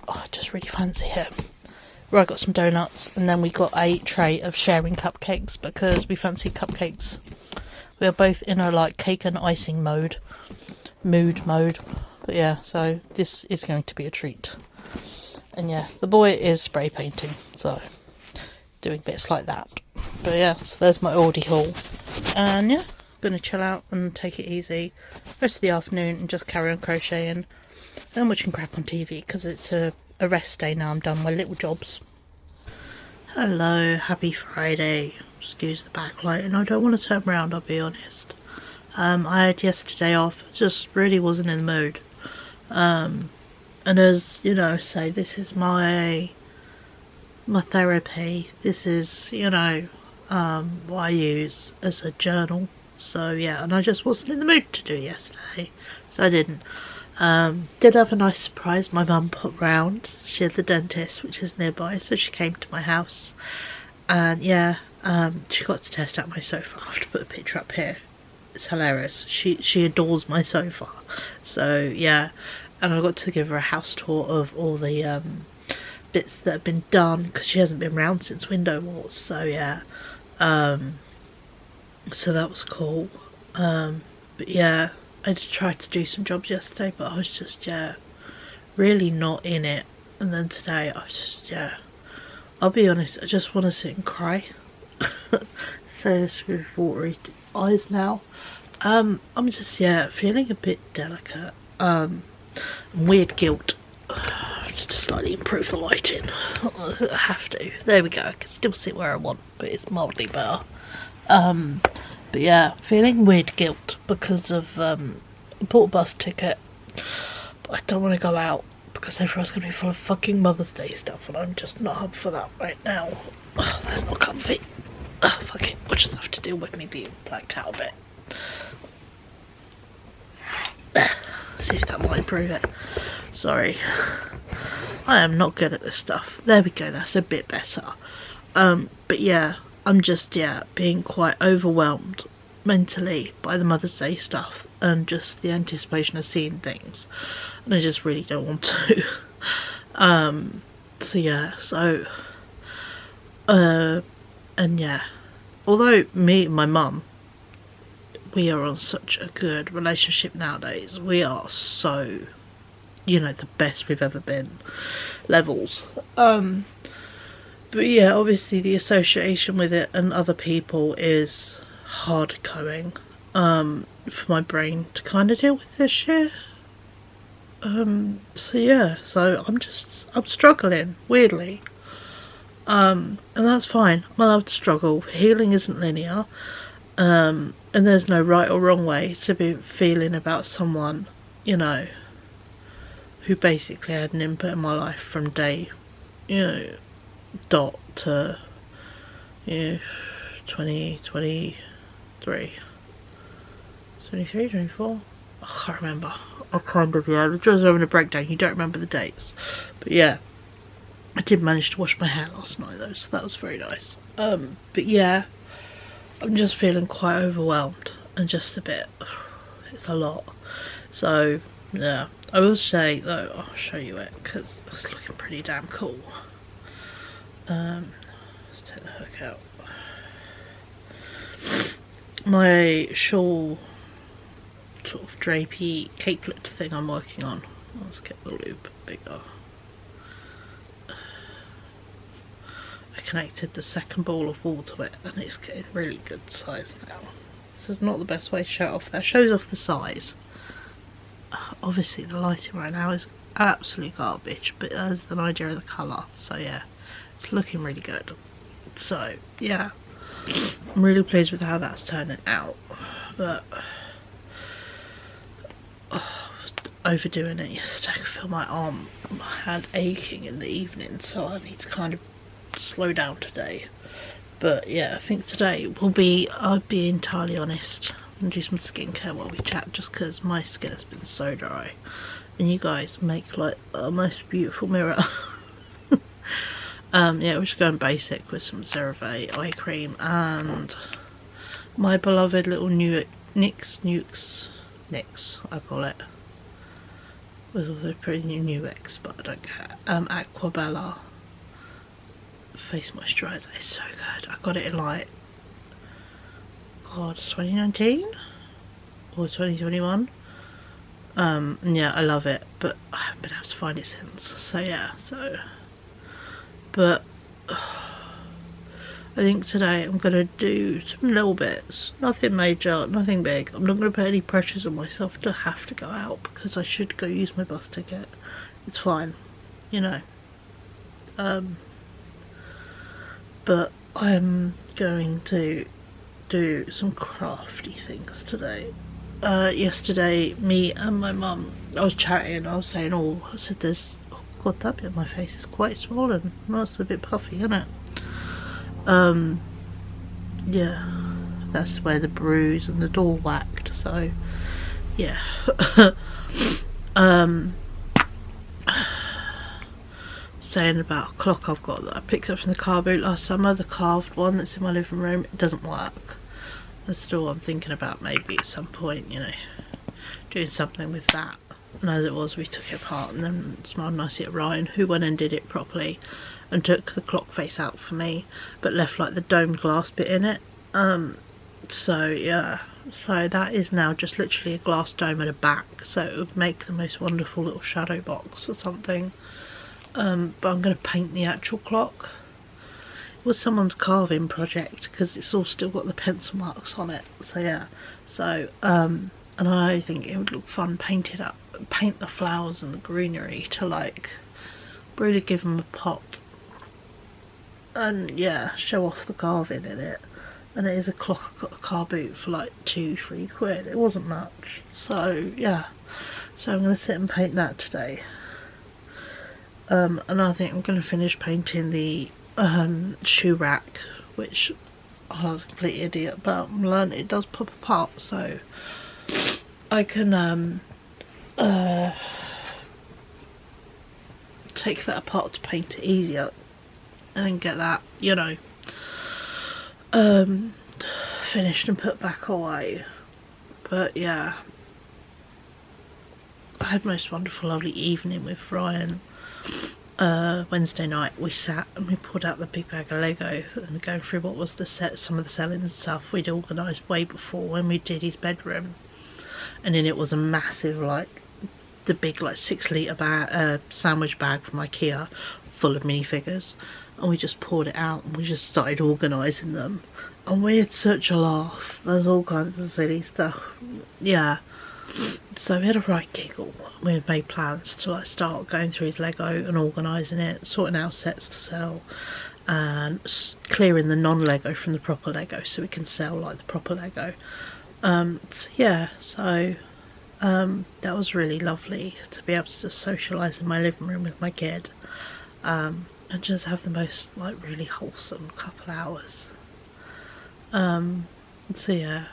I just really fancy it. Where I got some donuts, and then we got a tray of sharing cupcakes because we fancy cupcakes. We are both in a like cake and icing mood. But yeah, so this is going to be a treat. And yeah, the boy is spray painting, so doing bits like that. But yeah, so there's my Aldi haul. And yeah, gonna chill out and take it easy rest of the afternoon and just carry on crocheting. Then watching crap on TV because it's a rest day now. I'm done my little jobs. Hello, happy Friday. Excuse the backlighting. I don't want to turn around, I'll be honest. I had yesterday off, just really wasn't in the mood. And as say, this is my therapy. This is, what I use as a journal. So yeah, and I just wasn't in the mood to do it yesterday, so I didn't. Did have a nice surprise. My mum put round. She had the dentist, which is nearby, so she came to my house, and yeah, she got to test out my sofa. I have to put a picture up here. It's hilarious. She adores my sofa. So yeah, and I got to give her a house tour of all the bits that have been done because she hasn't been round since Window Wars. So yeah, so that was cool. But yeah, I did try to do some jobs yesterday, but I was just really not in it. And then today I was just I'll be honest, I just want to sit and cry. Say this with watery eyes now. I'm just feeling a bit delicate. Weird guilt. To slightly improve the lighting. I have to. There we go. I can still sit where I want, but it's mildly better. But yeah, feeling weird guilt because of I bought a bus ticket, but I don't want to go out because everyone's going to be full of fucking Mother's Day stuff, and I'm just not up for that right now. Oh, that's not comfy. Oh, fuck it. We'll just have to deal with me being blacked out a bit. See if that might improve it. Sorry. I am not good at this stuff. There we go, that's a bit better. But yeah, I'm just, being quite overwhelmed mentally by the Mother's Day stuff and just the anticipation of seeing things. And I just really don't want to. And yeah. Although me and my mum, we are on such a good relationship nowadays. We are so, the best we've ever been levels. But yeah, obviously the association with it and other people is hard going for my brain to kind of deal with this year. So I'm struggling, weirdly. And that's fine. I'm allowed to struggle. Healing isn't linear. And there's no right or wrong way to be feeling about someone, who basically had an input in my life from day, dot to 2023 24. I can't remember. I kind of just having a breakdown. You don't remember the dates, but yeah, I did manage to wash my hair last night though, so that was very nice. But yeah, I'm just feeling quite overwhelmed and just a bit, it's a lot. So yeah, I will say though, I'll show you it because it's looking pretty damn cool. Let's take the hook out. My shawl sort of drapey capelet thing I'm working on. Let's get the loop bigger. I connected the second ball of wool to it and it's getting really good size now. this is not the best way to show it off. That shows off the size. Obviously the lighting right now is absolute garbage, but that's the idea of the colour, so yeah, it's looking really good. So yeah, I'm really pleased with how that's turning out, but I was overdoing it yesterday. I could feel my arm, my hand aching in the evening, so I need to kind of slow down today. But yeah, I think today will be, I'll be entirely honest, and do some skincare while we chat, just because my skin has been so dry, and you guys make like a most beautiful mirror. Yeah, we're just going basic with some CeraVe eye cream and my beloved little NYX, I call it. It was also pretty new NYX, but I don't care. Aquabella face moisturiser is so good. I got it in like, God, 2019 or 2021. Yeah, I love it, but I haven't been able to find it since. So yeah, but I think today I'm gonna do some little bits, nothing major, nothing big. I'm not gonna put any pressures on myself to have to go out, because I should go use my bus ticket. It's fine, you know. But I'm going to do some crafty things today. Yesterday, me and my mum, I was chatting, I was saying, I said there's, God, that bit of my face is quite swollen. No, it's a bit puffy, isn't it? Yeah, that's where the bruise and the door whacked, so yeah. Saying about a clock I've got that I picked up from the car boot last summer, the carved one that's in my living room. It doesn't work. That's all I'm thinking about, maybe at some point, you know, doing something with that. And as it was, we took it apart and then smiled nicely at Ryan, who went and did it properly and took the clock face out for me, but left like the domed glass bit in it. So yeah, so that is now just literally a glass dome at a back, so it would make the most wonderful little shadow box or something. But I'm going to paint the actual clock. It was someone's carving project, because it's all still got the pencil marks on it, so yeah. So and I think it would look fun painted up, paint the flowers and the greenery to like really give them a pop, and yeah, show off the carving in it. And it is a clock. I got a car boot for like 2-3 quid. It wasn't much, so yeah. So I'm going to sit and paint that today. And I think I'm going to finish painting the shoe rack, which I was a complete idiot about. I learned it does pop apart, so I can take that apart to paint it easier, and then get that, you know, finished and put back away. But yeah, I had the most wonderful lovely evening with Ryan. Wednesday night we sat and we pulled out the big bag of Lego and going through what was the set, some of the sellings and stuff we'd organised way before when we did his bedroom. And in it was a massive, like, the big like 6-litre bag, sandwich bag from IKEA full of minifigures, and we just poured it out and we just started organising them, and we had such a laugh. There's all kinds of silly stuff, yeah. So we had a right giggle. We had made plans to like start going through his Lego and organising it, sorting out sets to sell, and clearing the non-Lego from the proper Lego so we can sell like the proper Lego. So yeah, so that was really lovely to be able to just socialise in my living room with my kid, and just have the most like really wholesome couple hours. So yeah.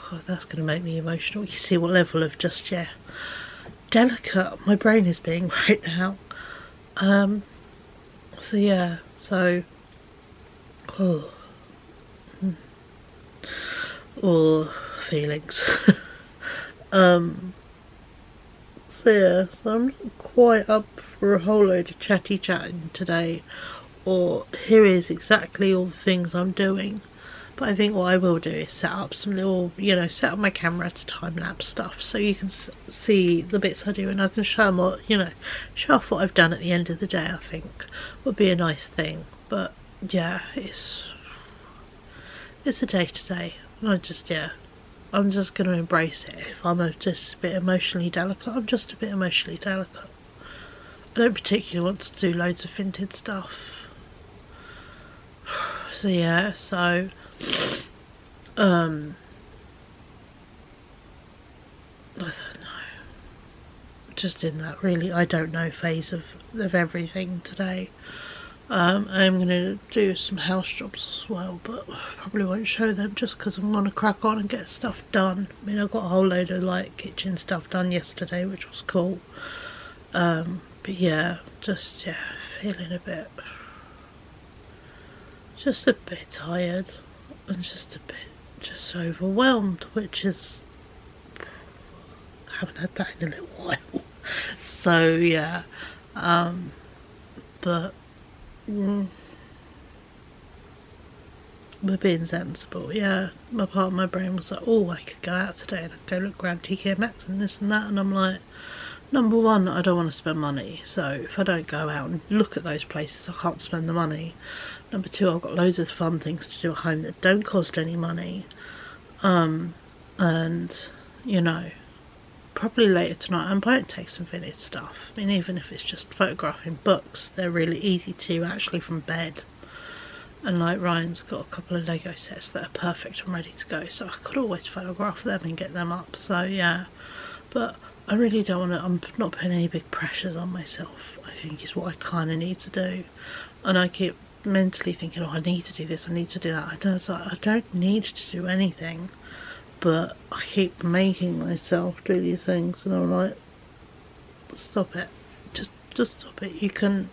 God, that's going to make me emotional. You see what level of just, yeah, delicate my brain is being right now. So yeah, so feelings. So yeah, so I'm not quite up for a whole load of chatting today, or here is exactly all the things I'm doing. But I think what I will do is set up some little, you know, set up my camera to time-lapse stuff so you can see the bits I do, and I can show them what, you know, show off what I've done at the end of the day. I think would be a nice thing. But yeah, it's a day-to-day. And I'm just going to embrace it. If I'm just a bit emotionally delicate, I'm just a bit emotionally delicate. I don't particularly want to do loads of vintage stuff. So yeah, I don't know. Just in that really I don't know phase of everything today. I'm going to do some house jobs as well, but probably won't show them just because I'm going to crack on and get stuff done. I mean, I got a whole load of like kitchen stuff done yesterday, which was cool. But yeah, feeling a bit tired and just a bit overwhelmed, which is, I haven't had that in a little while. So yeah, but we're being sensible. Yeah, my part of my brain was like, oh, I could go out today and I'd go look around TK Maxx and this and that, and I'm like, number one, I don't want to spend money, so if I don't go out and look at those places, I can't spend the money. Number two, I've got loads of fun things to do at home that don't cost any money, and you know, probably later tonight I'm going to take some vintage stuff. I mean, even if it's just photographing books, they're really easy to actually from bed. And like Ryan's got a couple of Lego sets that are perfect and ready to go, so I could always photograph them and get them up. So yeah, but I really don't want to, I'm not putting any big pressures on myself, I think is what I kind of need to do. And I keep mentally thinking, oh, I need to do this, I need to do that. I don't need to do anything, but I keep making myself do these things, and I'm like, stop it, just stop it. You can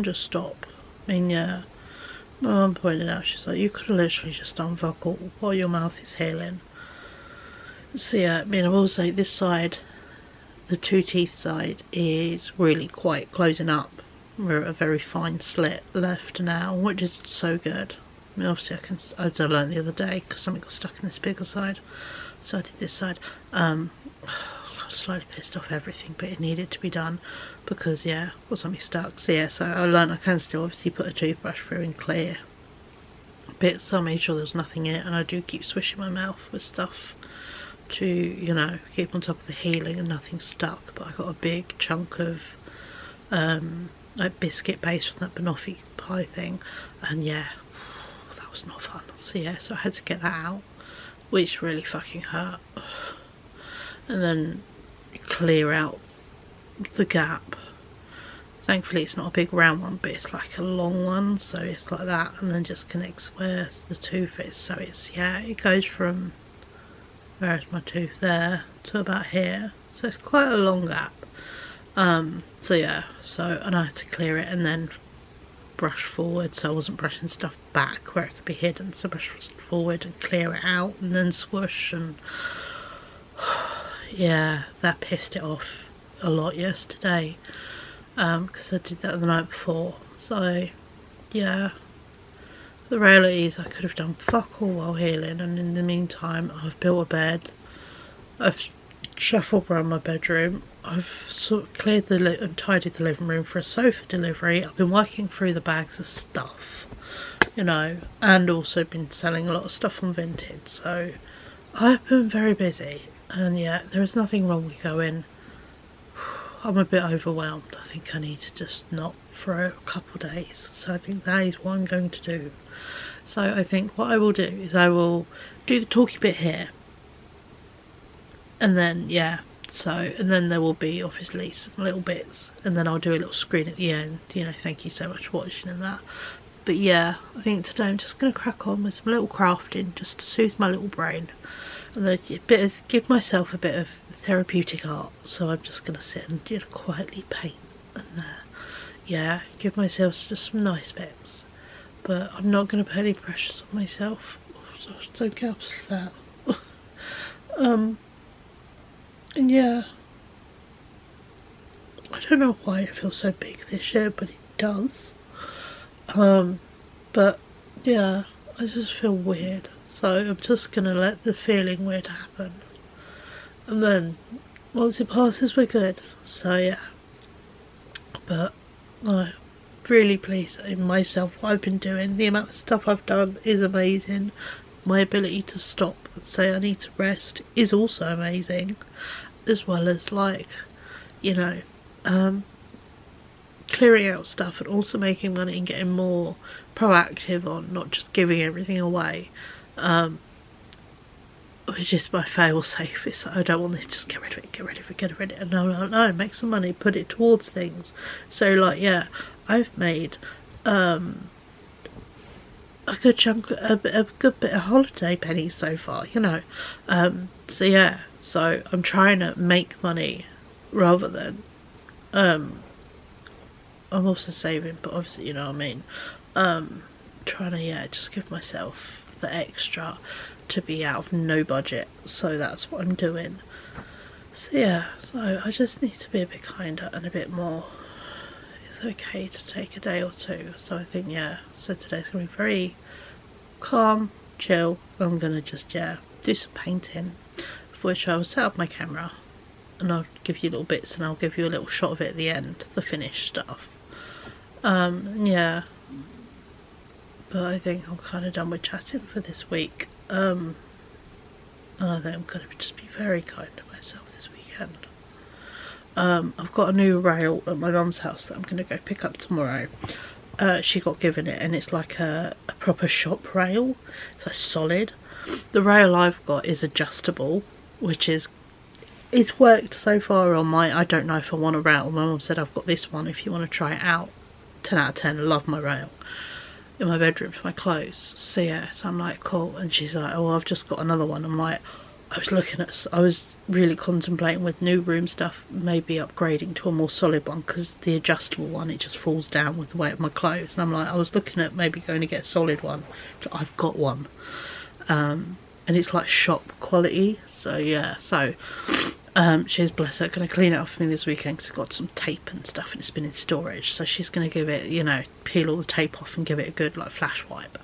just stop. I mean, yeah, my mum pointed out, she's like, you could have literally just done fuck all while your mouth is healing. So yeah, I mean, I will say this side, the two teeth side, is really quite closing up. We're at a very fine slit left now, which is so good. I mean, obviously as I learned the other day, because something got stuck in this bigger side, so I did this side. I was slightly pissed off everything, but it needed to be done because yeah, got something stuck. So yeah, so I learned I can still obviously put a toothbrush through and clear bits, so I made sure there was nothing in it, and I do keep swishing my mouth with stuff to, you know, keep on top of the healing and nothing stuck. But I got a big chunk of like biscuit base from that banoffee pie thing, and yeah, that was not fun. So yeah, so I had to get that out, which really fucking hurt, and then clear out the gap. Thankfully it's not a big round one, but it's like a long one, so it's like that, and then just connects where the tooth is. So it's, yeah, it goes from, where's my tooth there, to about here, so it's quite a long gap. So yeah, and I had to clear it and then brush forward, so I wasn't brushing stuff back where it could be hidden, so brush forward and clear it out and then swoosh, and yeah, that pissed it off a lot yesterday, because I did that the night before. So yeah, the reality is I could have done fuck all while healing, and in the meantime I've built a bed, I've shuffled around my bedroom, I've sort of cleared and tidied the living room for a sofa delivery, I've been working through the bags of stuff, you know, and also been selling a lot of stuff on Vinted, so I've been very busy. And yeah, there is nothing wrong with going, I'm a bit overwhelmed, I think I need to just not for a couple of days, so I think that is what I'm going to do. So I think what I will do is I will do the talky bit here, and then yeah, and then there will be obviously some little bits, and then I'll do a little screen at the end, you know, thank you so much for watching and that. But yeah, I think today I'm just going to crack on with some little crafting just to soothe my little brain, and then give myself a bit of therapeutic art. So I'm just going to sit and, you know, quietly paint and yeah, give myself just some nice bits, but I'm not going to put any pressures on myself, so don't get upset. And yeah, I don't know why it feels so big this year, but it does. But yeah, I just feel weird, so I'm just gonna let the feeling weird happen, and then once it passes we're good. So yeah, but I'm really pleased in myself, what I've been doing, the amount of stuff I've done is amazing. my ability to stop and say I need to rest is also amazing, as well as like, you know, clearing out stuff and also making money and getting more proactive on not just giving everything away, which is my fail safe. Is I don't want this, just get rid of it. And no, make some money, put it towards things. So like, yeah, I've made a good chunk, a good bit of holiday pennies so far, you know. So yeah, so I'm trying to make money rather than I'm also saving, but obviously, you know what I mean. Trying to, yeah, just give myself the extra to be out of no budget. So that's what I'm doing. So yeah, so I just need to be a bit kinder and a bit more. It's okay to take a day or two. So I think, yeah, so today's going to be very calm, chill. I'm going to just, yeah, do some painting, of which I will set up my camera and I'll give you little bits and I'll give you a little shot of it at the end, the finished stuff. Yeah, but I think I'm kind of done with chatting for this week. And I think I'm going to just be very kind to myself this weekend. I've got a new rail at my mum's house that I'm going to go pick up tomorrow. She got given it, and it's like a proper shop rail. It's like solid. The rail I've got is adjustable, which is, it's worked so far on my, I don't know if I want a rail. My mum said I've got this one if you want to try it out. 10 out of 10, love my rail in my bedroom for my clothes. So yeah, so I'm like, cool. And she's like, oh, I've just got another one. I'm like, I was really contemplating with new room stuff, maybe upgrading to a more solid one, because the adjustable one, it just falls down with the weight of my clothes. And I'm like, I was looking at maybe going to get a solid one. I've got one, and it's like shop quality. So yeah, so she's, bless her, going to clean it off for me this weekend because it's got some tape and stuff and it's been in storage. So she's going to give it, you know, peel all the tape off and give it a good like flash wipe.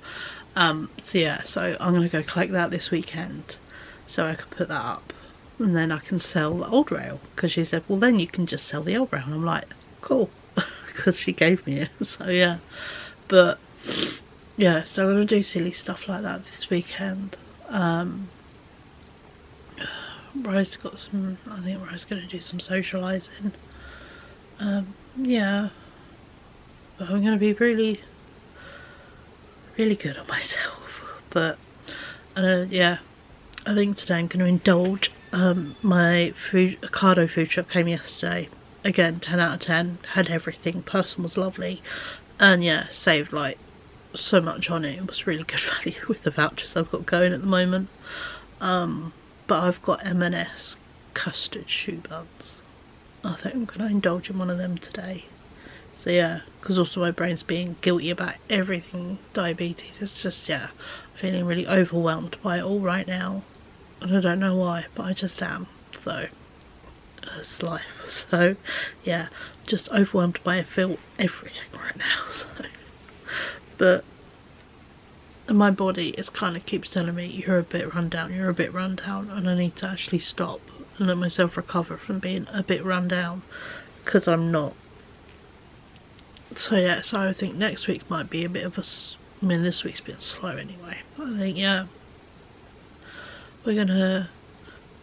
So yeah, so I'm going to go collect that this weekend so I can put that up and then I can sell the old rail, because she said, well then you can just sell the old rail. And I'm like, cool, because she gave me it. So yeah, but yeah, so I'm going to do silly stuff like that this weekend. Rose got some, I think Rose going to do some socialising. Yeah, but I'm going to be really, really good on myself. But yeah, I think today I'm going to indulge. My Ocado food shop came yesterday. Again, 10 out of 10. Had everything. Person was lovely, and yeah, saved like so much on it. It was really good value with the vouchers I've got going at the moment. But I've got M&S custard shoe buns. I think I'm going to indulge in one of them today. So yeah, because also my brain's being guilty about everything diabetes. It's just, yeah, I'm feeling really overwhelmed by it all right now. And I don't know why, but I just am. So, it's life. So, yeah, just overwhelmed by it. I feel everything right now. So, but my body is kind of keeps telling me, you're a bit run down, and I need to actually stop and let myself recover from being a bit run down, because I'm not. So yeah, so I think next week might be a bit of a, I mean this week's been slow anyway, but I think, yeah, we're gonna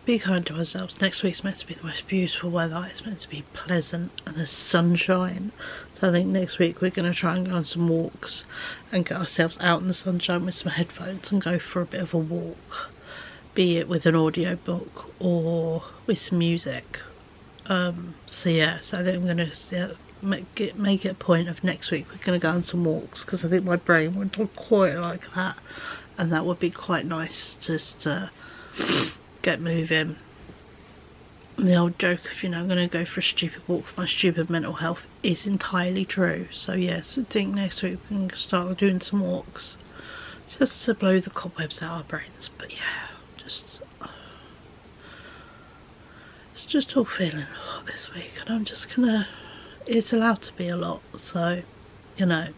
be kind to ourselves. Next week's meant to be the most beautiful weather. It's meant to be pleasant and there's sunshine. So I think next week we're going to try and go on some walks and get ourselves out in the sunshine with some headphones and go for a bit of a walk. Be it with an audio book or with some music. So yeah, so I think I'm going to, yeah, make it a point of next week we're going to go on some walks, because I think my brain went on quite like that. And that would be quite nice just to get moving. And the old joke of, you know, I'm going to go for a stupid walk for my stupid mental health is entirely true. So yes, I think next week we can start doing some walks just to blow the cobwebs out of our brains. But yeah, just it's just all feeling a lot this week, and I'm just gonna, it's allowed to be a lot. So, you know,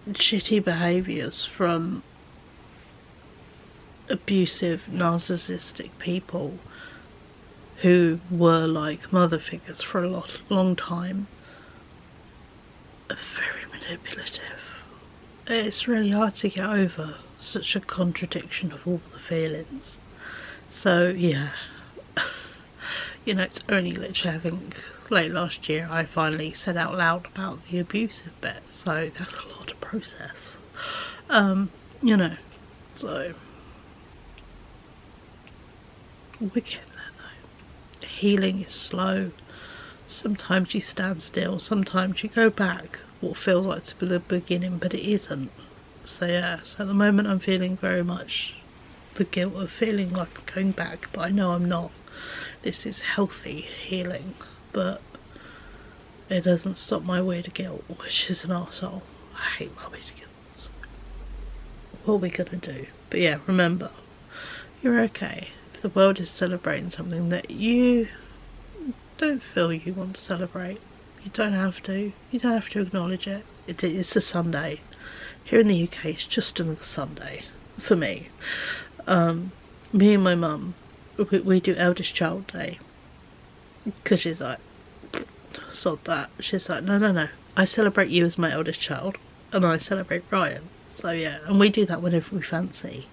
shitty behaviours from abusive, narcissistic people who were like mother figures for a long time are very manipulative, it's really hard to get over such a contradiction of all the feelings. So yeah, you know, it's only literally, I think, late last year I finally said out loud about the abusive bit, so that's a lot to process. You know, so we're getting there though. Healing is slow. Sometimes you stand still, sometimes you go back what feels like to be the beginning, but it isn't. So yeah, so at the moment I'm feeling very much the guilt of feeling like I'm going back, but I know I'm not. This is healthy healing, but it doesn't stop my weird guilt, which is an arsehole. I hate my weird guilt. So what are we gonna do? But yeah, remember, you're okay. If the world is celebrating something that you don't feel you want to celebrate, you don't have to. You don't have to acknowledge it. It's a Sunday. Here in the UK, it's just another Sunday for me. Me and my mum, we do eldest child day, because she's like, sod that. She's like, no, I celebrate you as my eldest child, and I celebrate Ryan. So yeah, and we do that whenever we fancy.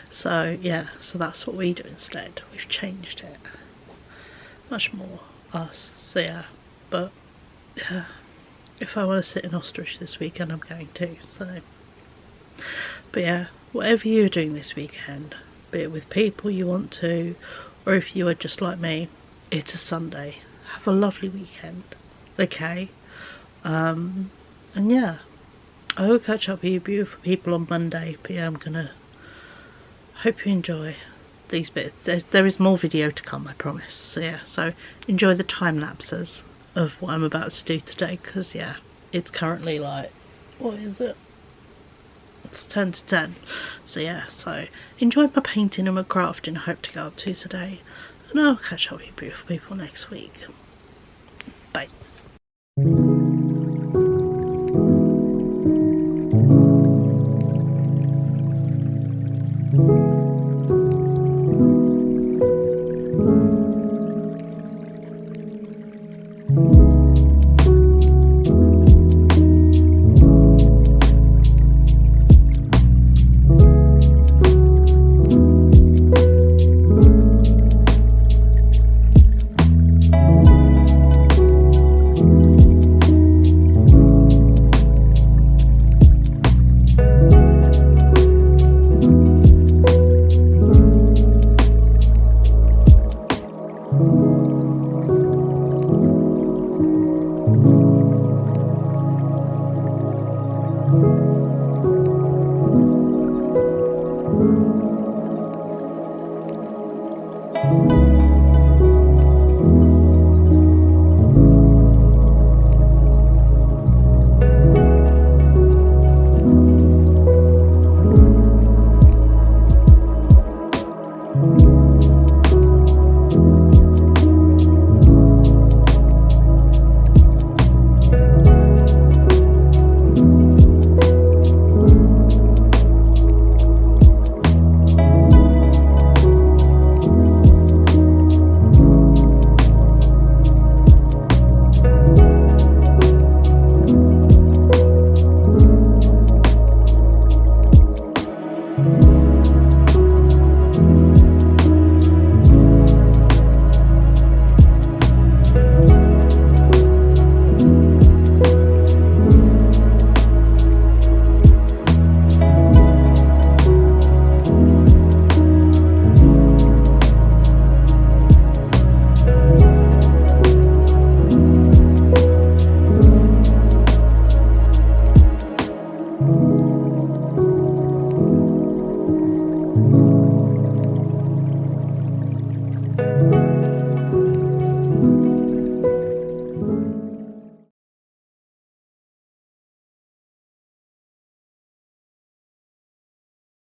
So yeah, so that's what we do instead. We've changed it. Much more us. So yeah, but yeah, if I want to sit in ostrich this weekend, I'm going to. So, but yeah, whatever you're doing this weekend, be it with people you want to, or if you are just like me, it's a Sunday. Have a lovely weekend, okay? And yeah, I will catch up with you beautiful people on Monday, but yeah, I'm gonna hope you enjoy these bits. There is more video to come, I promise. So yeah, so enjoy the time lapses of what I'm about to do today, because yeah, it's currently like, what is it? It's 10 to 10. So yeah, so enjoy my painting and my crafting I hope to go up to today, and I'll catch up with you beautiful people next week. Bye.